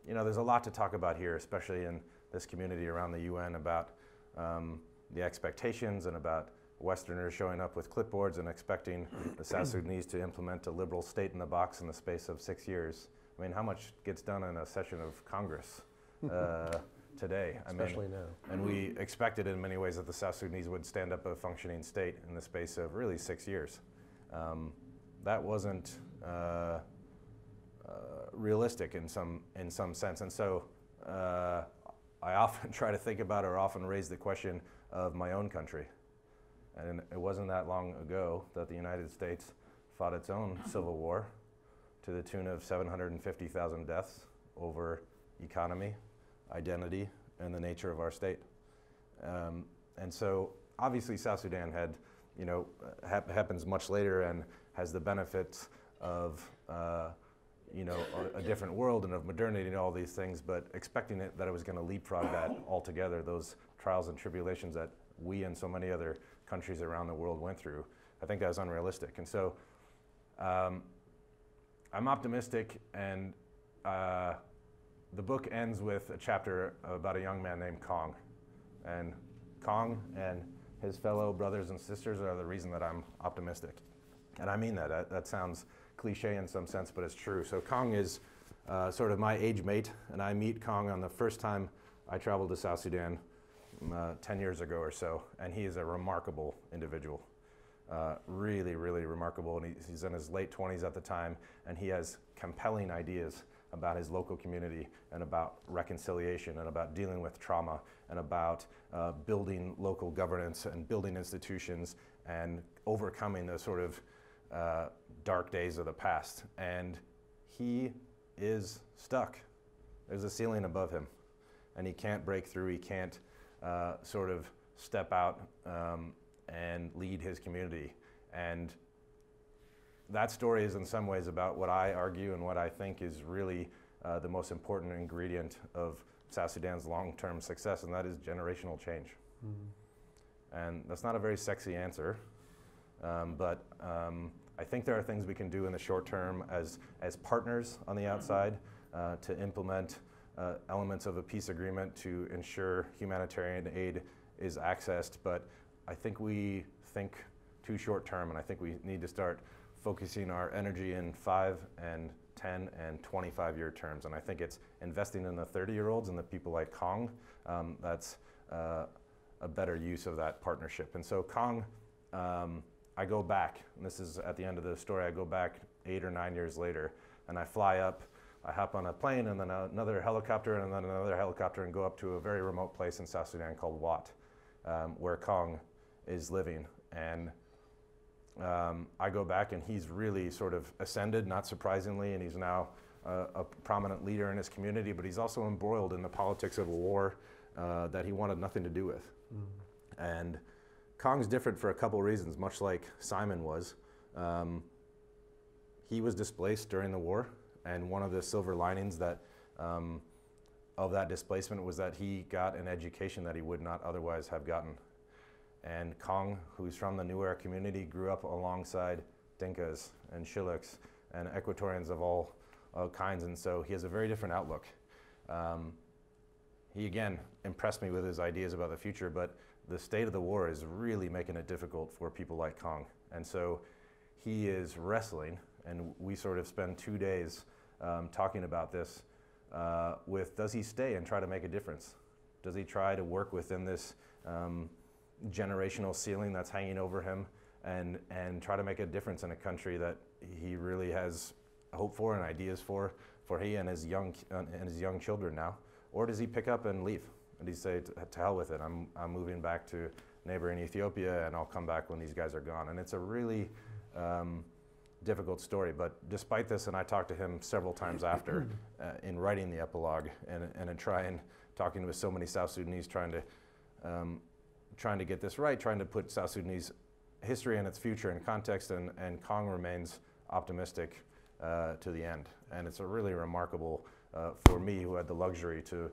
you know, there's a lot to talk about here, especially in this community around the UN, about the expectations and about Westerners showing up with clipboards and expecting the South Sudanese to implement a liberal state in the box in the space of 6 years. I mean, how much gets done in a session of Congress today? Especially now. And we expected in many ways that the South Sudanese would stand up a functioning state in the space of really 6 years. That wasn't realistic in some sense. And so I often try to think about or often raise the question of my own country. And it wasn't that long ago that the United States fought its own civil war to the tune of 750,000 deaths over economy, identity, and the nature of our state. And so obviously South Sudan had, you know, happens much later and has the benefits of, you know, a different world and of modernity and all these things, but expecting that it was going to leapfrog that altogether, those trials and tribulations that we and so many other countries around the world went through, I think that was unrealistic. And so I'm optimistic, and the book ends with a chapter about a young man named Kong. And Kong and his fellow brothers and sisters are the reason that I'm optimistic. And I mean that. That sounds cliche in some sense, but it's true. So Kong is sort of my age mate, and I meet Kong on the first time I traveled to South Sudan 10 years ago or so, and he is a remarkable individual. Really, really remarkable, and he's in his late 20s at the time, and he has compelling ideas about his local community and about reconciliation and about dealing with trauma and about building local governance and building institutions and overcoming the sort of dark days of the past. And he is stuck. There's a ceiling above him, and he can't break through. He can't sort of step out and lead his community. And that story is in some ways about what I argue and what I think is really the most important ingredient of South Sudan's long-term success, and that is generational change. Mm-hmm. And that's not a very sexy answer, but I think there are things we can do in the short term as partners on the outside to implement elements of a peace agreement to ensure humanitarian aid is accessed, but I think we think too short term, and I think we need to start focusing our energy in 5 and 10 and 25-year terms. And I think it's investing in the 30-year-olds and the people like Kong that's a better use of that partnership. And so Kong, I go back, and this is at the end of the story, I go back 8 or 9 years later, and I fly up, I hop on a plane and then another helicopter and then another helicopter and go up to a very remote place in South Sudan called Wat, where Kong is living. And I go back, and he's really sort of ascended, not surprisingly, and he's now a prominent leader in his community, but he's also embroiled in the politics of a war that he wanted nothing to do with. Mm. And Kong's different for a couple reasons, much like Simon was. He was displaced during the war, and one of the silver linings that of that displacement was that he got an education that he would not otherwise have gotten. And Kong, who's from the New Era community, grew up alongside Dinkas and Shiluks and Equatorians of all kinds, and so he has a very different outlook. He again impressed me with his ideas about the future, but the state of the war is really making it difficult for people like Kong. And so he is wrestling, and we sort of spend 2 days talking about this with, does he stay and try to make a difference? Does he try to work within this generational ceiling that's hanging over him and try to make a difference in a country that he really has hope for and ideas for he and his young children now? Or does he pick up and leave? And he say, to hell with it, I'm moving back to neighboring Ethiopia, and I'll come back when these guys are gone. And it's a really difficult story. But despite this, and I talked to him several times after in writing the epilogue, and in talking with so many South Sudanese, trying to get this right, trying to put South Sudanese history and its future in context, and Kong remains optimistic to the end. And it's a really remarkable, for me, who had the luxury to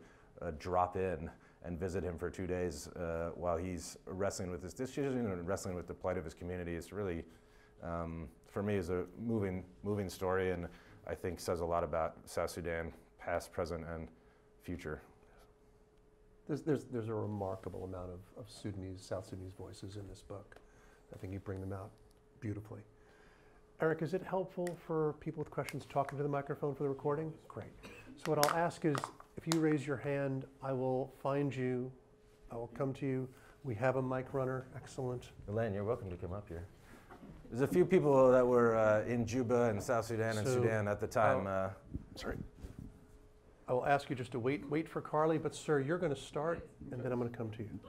drop in and visit him for 2 days while he's wrestling with this decision and wrestling with the plight of his community. It's really, for me, is a moving story, and I think says a lot about South Sudan, past, present, and future. There's a remarkable amount of South Sudanese voices in this book. I think you bring them out beautifully. Eric, is it helpful for people with questions talking to the microphone for the recording? Great. So what I'll ask is, if you raise your hand, I will find you. I will come to you. We have a mic runner. Excellent. Elaine, you're welcome to come up here. There's a few people that were in Juba and South Sudan and Sudan at the time. Sorry. I will ask you just to wait for Carly, but sir, you're going to start, and then I'm going to come to you.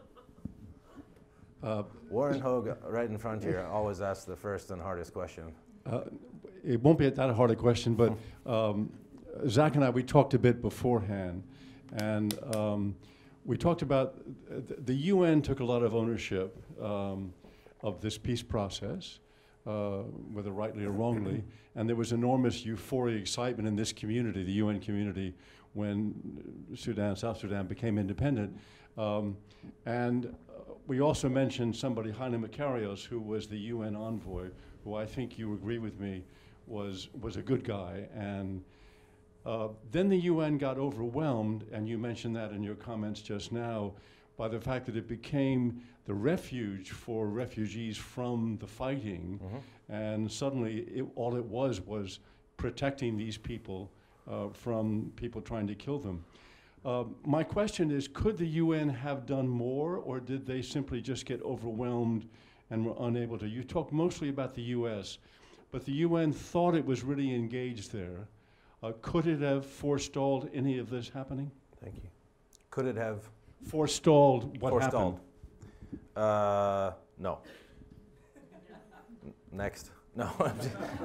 Warren Hogue, right in front here, always asks the first and hardest question. It won't be that hard a question, but Zach and I, we talked a bit beforehand, and we talked about the UN took a lot of ownership of this peace process, whether rightly or wrongly, and there was enormous euphoria, excitement in this community, the UN community, when South Sudan became independent. We also mentioned somebody, Haile Makarios, who was the UN envoy, who I think you agree with me was a good guy. And then the UN got overwhelmed, and you mentioned that in your comments just now, by the fact that it became the refuge for refugees from the fighting. Mm-hmm. And suddenly all it was protecting these people from people trying to kill them. My question is, could the UN have done more, or did they simply just get overwhelmed and were unable to? You talked mostly about the US, but the UN thought it was really engaged there. Could it have forestalled any of this happening? Thank you. Could it have? Forestalled what happened? No. Next. No, I'm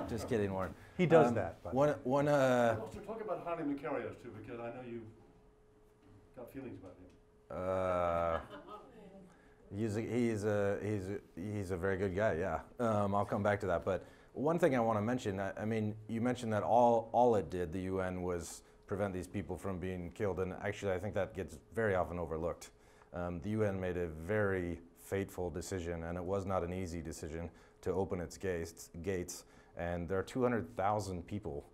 just kidding, Warren. He does that. One. Also talk about Haile Makarios too, because I know you've got feelings about him. He's a very good guy. Yeah, I'll come back to that. But one thing I want to mention. I mean, you mentioned that all it did, the UN, was prevent these people from being killed, and actually, I think that gets very often overlooked. The UN made a very fateful decision, and it was not an easy decision to open its gates. And there are 200,000 people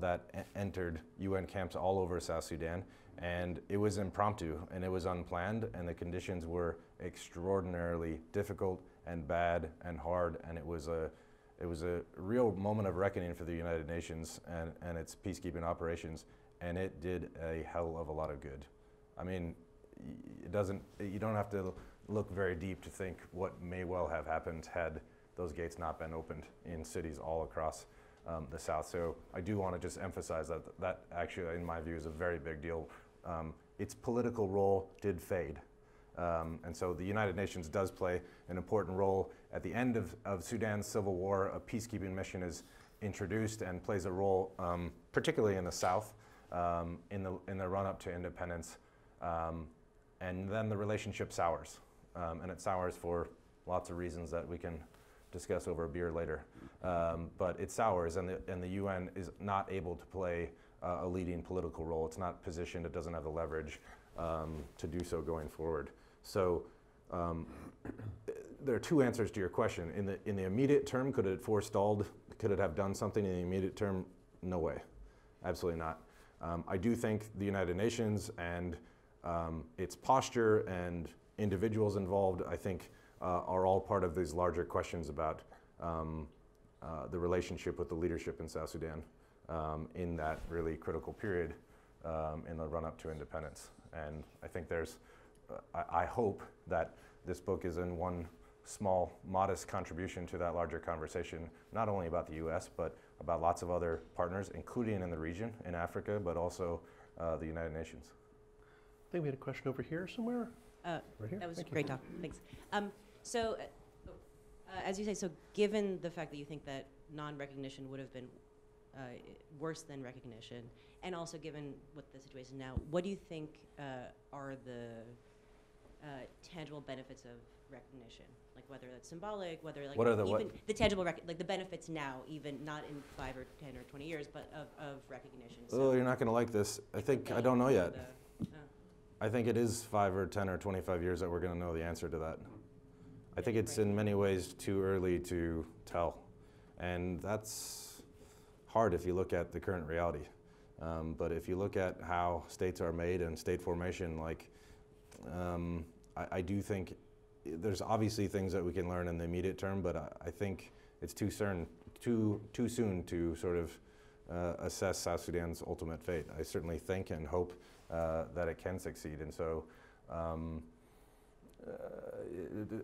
that entered UN camps all over South Sudan, and it was impromptu and it was unplanned, and the conditions were extraordinarily difficult and bad and hard, and it was a real moment of reckoning for the United Nations and its peacekeeping operations, and it did a hell of a lot of good. I mean, you don't have to look very deep to think what may well have happened had those gates not been opened in cities all across the South. So I do want to just emphasize that actually, in my view, is a very big deal. Its political role did fade. And so the United Nations does play an important role. At the end of Sudan's civil war, a peacekeeping mission is introduced and plays a role, particularly in the South, in the run-up to independence. And then the relationship sours. And it sours for lots of reasons that we can discuss over a beer later. But it sours, and the UN is not able to play a leading political role. It's not positioned, it doesn't have the leverage to do so going forward. So there are two answers to your question. In the immediate term, could it have forestalled? Could it have done something in the immediate term? No way, absolutely not. I do think the United Nations and its posture and individuals involved, I think, are all part of these larger questions about the relationship with the leadership in South Sudan in that really critical period. in the run-up to independence. And I think there's, I hope that this book is in one small, modest contribution to that larger conversation, not only about the US, but about lots of other partners, including in the region, in Africa, but also the United Nations. I think we had a question over here somewhere. Right here. That was a Thank you. great talk. Thanks. As you say, so given the fact that you think that non-recognition would have been worse than recognition, and also given what the situation now, what do you think are the tangible benefits of recognition? Like whether that's symbolic, whether like What are the even what? the tangible like the benefits now, even not in 5 or 10 or 20 years, but of recognition. Oh, you're not going to like this. I think, I don't know yet. I think it is 5 or 10 or 25 years that we're going to know the answer to that. I think it's in many ways too early to tell. And that's hard if you look at the current reality. But if you look at how states are made and state formation, like, I do think there's obviously things that we can learn in the immediate term, but I think it's too soon to sort of assess South Sudan's ultimate fate. I certainly think and hope that it can succeed. And so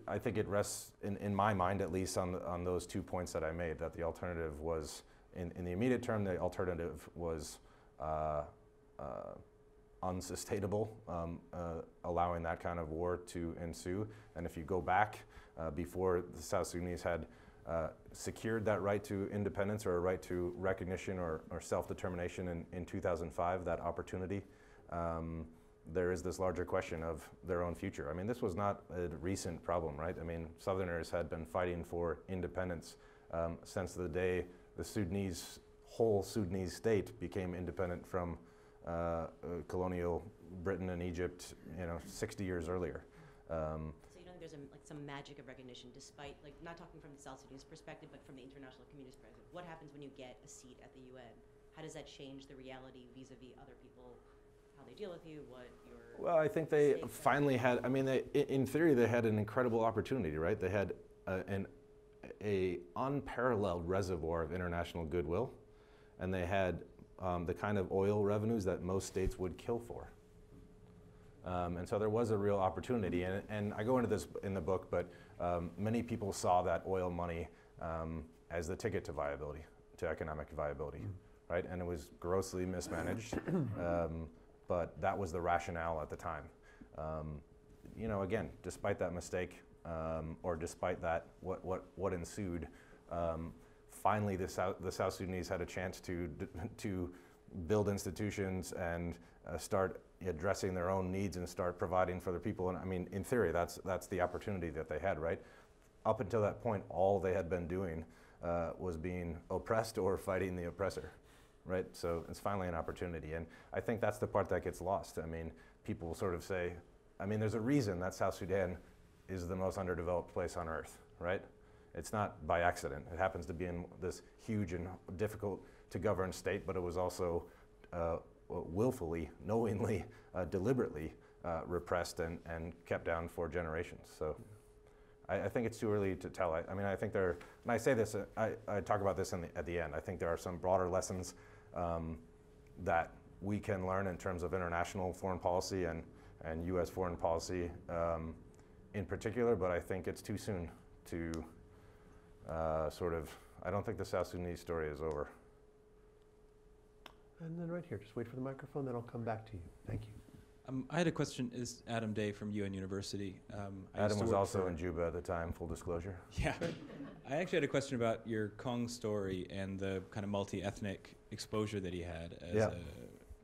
I think it rests, in my mind at least, on those 2 points that I made, that the alternative was, in the immediate term, the alternative was unsustainable, allowing that kind of war to ensue. And if you go back before the South Sudanese had secured that right to independence or a right to recognition or self-determination in 2005, that opportunity, there is this larger question of their own future. I mean, this was not a recent problem, right? I mean, Southerners had been fighting for independence since the day the whole Sudanese state became independent from colonial Britain and Egypt, 60 years earlier. So you don't think there's some magic of recognition, despite, like, not talking from the South Sudanese perspective, but from the international community's perspective? What happens when you get a seat at the UN? How does that change the reality vis-a-vis other people, how they deal with you, what your... Well, I think they finally had, I mean, in theory, they had an incredible opportunity, right? They had an unparalleled reservoir of international goodwill, and they had the kind of oil revenues that most states would kill for. And so there was a real opportunity, and I go into this in the book, but many people saw that oil money as the ticket to viability, to economic viability, right? And it was grossly mismanaged, but that was the rationale at the time. Again, despite that mistake, or despite that, what ensued, finally the South Sudanese had a chance to build institutions and start addressing their own needs and start providing for their people. And I mean, in theory, that's the opportunity that they had, right? Up until that point, all they had been doing was being oppressed or fighting the oppressor, right? So it's finally an opportunity. And I think that's the part that gets lost. I mean, people sort of say, I mean, there's a reason that South Sudan is the most underdeveloped place on earth, right? It's not by accident. It happens to be in this huge and difficult to govern state, but it was also willfully, knowingly, deliberately repressed and kept down for generations. So I think it's too early to tell. I mean, I think and I say this, I talk about this at the end. I think there are some broader lessons that we can learn in terms of international foreign policy and U.S. foreign policy in particular, but I think it's too soon to I don't think the South Sudanese story is over. And then right here, just wait for the microphone, then I'll come back to you. Thank you. I had a question. Is Adam Day from UN University? Adam was also in Juba at the time, full disclosure. Yeah. I actually had a question about your Kong story and the kind of multi-ethnic exposure that he had as a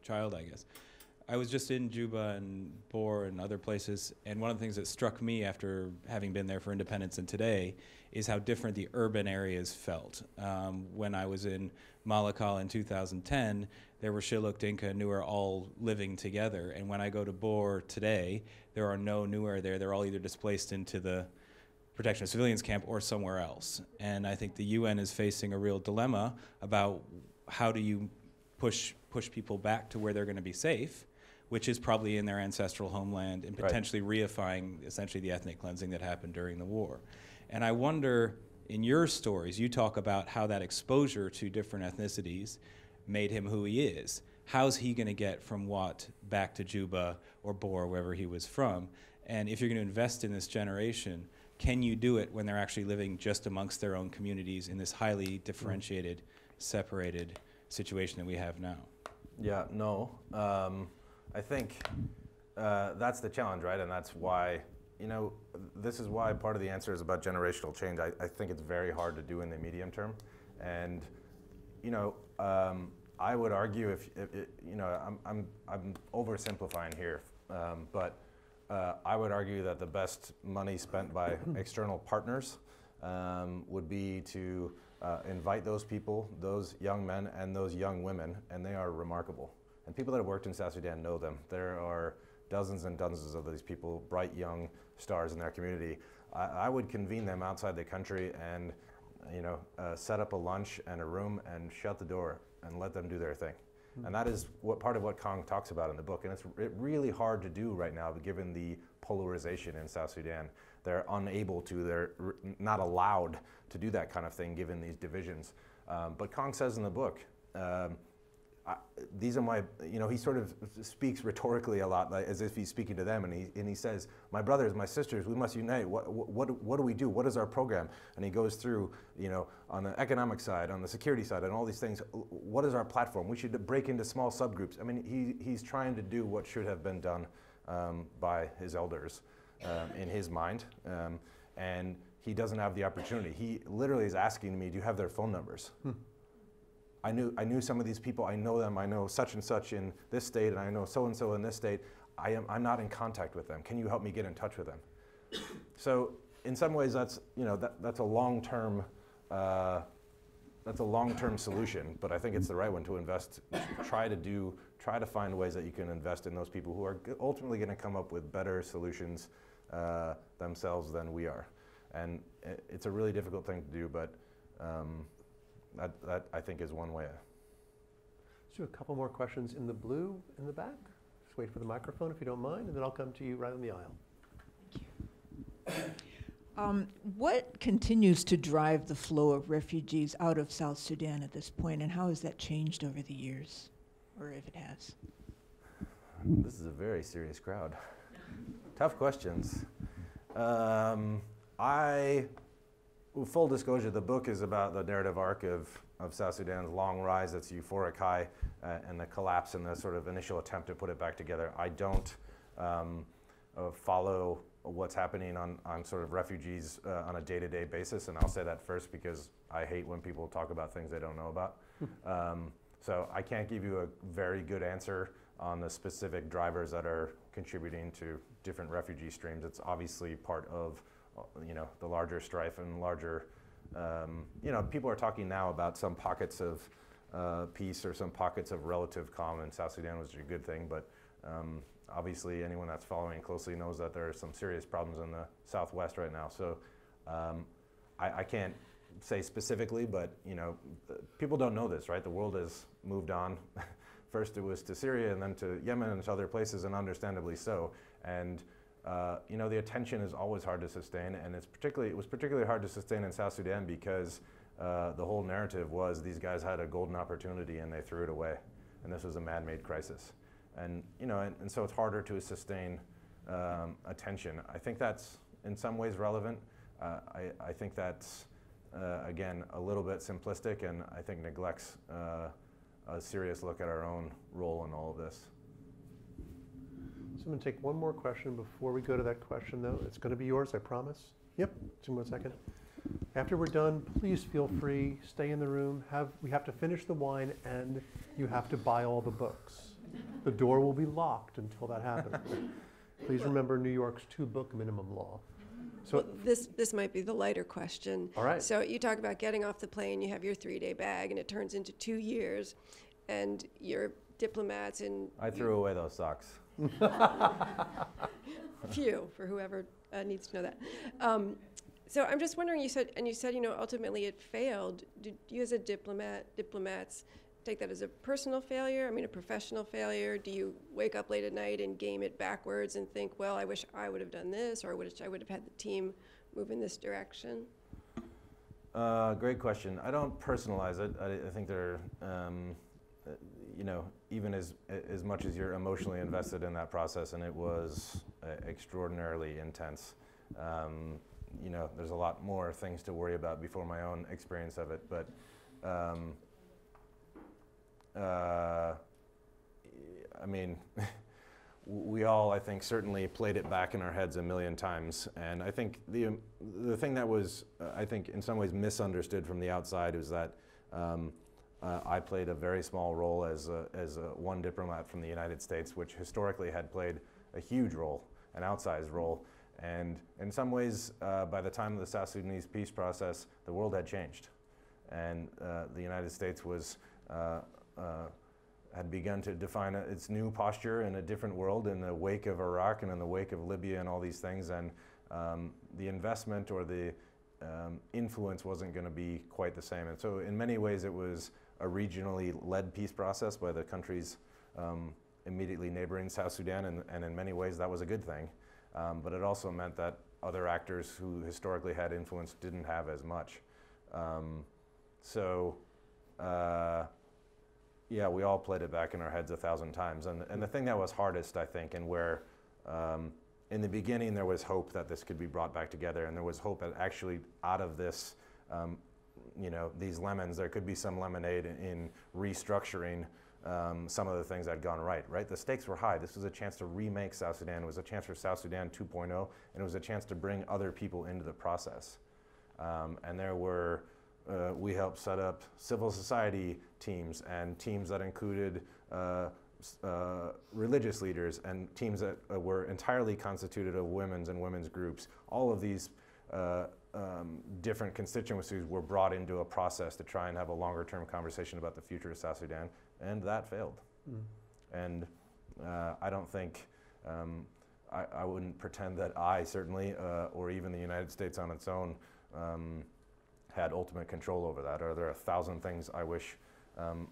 child, I guess. I was just in Juba and Bor and other places, and one of the things that struck me after having been there for independence and today is how different the urban areas felt. When I was in Malakal in 2010, there were Shilluk, Dinka, and Nuer all living together, and when I go to Bor today, there are no Nuer there. They're all either displaced into the Protection of Civilians camp or somewhere else. And I think the UN is facing a real dilemma about how do you push people back to where they're going to be safe, which is probably in their ancestral homeland, and potentially reifying essentially the ethnic cleansing that happened during the war. And I wonder, in your stories, you talk about how that exposure to different ethnicities made him who he is. how's he going to get from Wat back to Juba or Bor, wherever he was from? And if you're going to invest in this generation, can you do it when they're actually living just amongst their own communities in this highly differentiated, separated situation that we have now? Yeah, no. I think that's the challenge, right? And that's why, this is why part of the answer is about generational change. I think it's very hard to do in the medium term. And, I would argue if I'm oversimplifying here, but I would argue that the best money spent by external partners would be to invite those people, those young men and those young women, and they are remarkable. And people that have worked in South Sudan know them. There are dozens and dozens of these people, bright young stars in their community. I would convene them outside the country and set up a lunch and a room and shut the door and let them do their thing. And that is part of what Kong talks about in the book. And it's really hard to do right now, given the polarization in South Sudan. They're unable to, they're not allowed to do that kind of thing given these divisions. But Kong says in the book, these are my, he sort of speaks rhetorically a lot, like, as if he's speaking to them, and he says, my brothers, my sisters, we must unite. What do we do? What is our program? And he goes through, on the economic side, on the security side, and all these things. What is our platform? We should break into small subgroups. I mean, he's trying to do what should have been done by his elders in his mind, and he doesn't have the opportunity. He literally is asking me, do you have their phone numbers? I knew some of these people. I know them. I know such and such in this state, and I know so and so in this state. I'm not in contact with them. Can you help me get in touch with them? So in some ways, that's that's a long-term solution. But I think it's the right one to invest. Try to find ways that you can invest in those people who are ultimately going to come up with better solutions themselves than we are. And it's a really difficult thing to do, but. That I think is one way. Let's do a couple more questions in the blue in the back. Just wait for the microphone if you don't mind, and then I'll come to you right on the aisle. What continues to drive the flow of refugees out of South Sudan at this point, and how has that changed over the years, or if it has? This is a very serious crowd. Tough questions. Full disclosure, the book is about the narrative arc of South Sudan's long rise, its euphoric high, and the collapse and the sort of initial attempt to put it back together. I don't follow what's happening on sort of refugees on a day-to-day basis, and I'll say that first because I hate when people talk about things they don't know about. So I can't give you a very good answer on the specific drivers that are contributing to different refugee streams. It's obviously part of the larger strife and larger, people are talking now about some pockets of peace or some pockets of relative calm in South Sudan, which is a good thing, but obviously anyone that's following closely knows that there are some serious problems in the Southwest right now. So I can't say specifically, but people don't know this, right? The world has moved on. First it was to Syria and then to Yemen and to other places, and understandably so. And the attention is always hard to sustain, and it was particularly hard to sustain in South Sudan because the whole narrative was these guys had a golden opportunity and they threw it away, and this was a man-made crisis. And and so it's harder to sustain attention. I think that's in some ways relevant. I think that's again a little bit simplistic, and I think neglects a serious look at our own role in all of this. So I'm going to take one more question before we go to that question, though. It's going to be yours, I promise. Yep, just 1 second. After we're done, please feel free, stay in the room. We have to finish the wine, and you have to buy all the books. The door will be locked until that happens. Please remember New York's 2-book minimum law. So well, this might be the lighter question. All right. So you talk about getting off the plane, you have your 3-day bag, and it turns into 2 years, and you're diplomats and... I threw away those socks. Phew, for whoever needs to know that. So I'm just wondering, you said ultimately it failed. Did you as a diplomats take that as a personal failure? I mean, a professional failure? Do you wake up late at night and game it backwards and think, well, I wish I would have done this, or I would have had the team move in this direction? Great question. I don't personalize it. I think there, even as much as you're emotionally invested in that process, and it was extraordinarily intense. You know, there's a lot more things to worry about before my own experience of it, but I mean, we all, I think, certainly played it back in our heads a million times. And I think the thing that was, I think, in some ways misunderstood from the outside is that I played a very small role as one diplomat from the United States, which historically had played a huge role, an outsized role. And in some ways, by the time of the South Sudanese peace process, the world had changed. And the United States was had begun to define its new posture in a different world in the wake of Iraq and in the wake of Libya and all these things. And the investment or the influence wasn't going to be quite the same. And so in many ways, it was a regionally led peace process by the countries immediately neighboring South Sudan. And in many ways, that was a good thing. But it also meant that other actors who historically had influence didn't have as much. Yeah, we all played it back in our heads 1,000 times. And the thing that was hardest, I think, and where in the beginning there was hope that this could be brought back together, and there was hope that actually out of this, you know, these lemons, there could be some lemonade in restructuring some of the things that had gone right? The stakes were high. This was a chance to remake South Sudan. It was a chance for South Sudan 2.0, and it was a chance to bring other people into the process. And there were, we helped set up civil society teams and teams that included religious leaders and teams that were entirely constituted of women's groups. All of these different constituencies were brought into a process to try and have a longer term conversation about the future of South Sudan, and that failed. And I don't think, I wouldn't pretend that I certainly, or even the United States on its own, had ultimate control over that. Are there 1,000 things I wish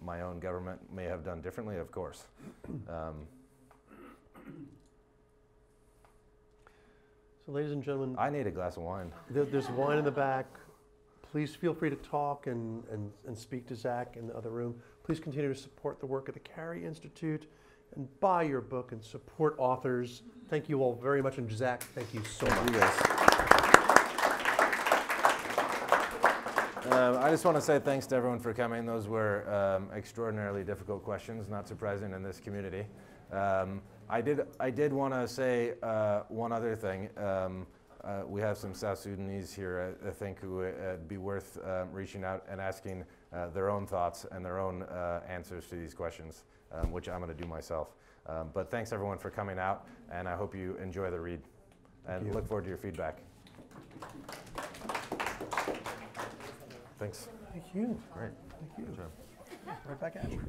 my own government may have done differently? Of course. So ladies and gentlemen, I need a glass of wine. There's wine in the back. Please feel free to talk and speak to Zach in the other room. Please continue to support the work of the Carey Institute and buy your book and support authors. Thank you all very much. And Zach, thank you so much. I just want to say thanks to everyone for coming. Those were extraordinarily difficult questions, not surprising in this community. I did want to say one other thing. We have some South Sudanese here, I think, who would be worth reaching out and asking their own thoughts and their own answers to these questions, which I'm going to do myself. But thanks, everyone, for coming out, and I hope you enjoy the read. And look forward to your feedback. Thanks. Thank you. Great. Thank you. Good job. Right back at you.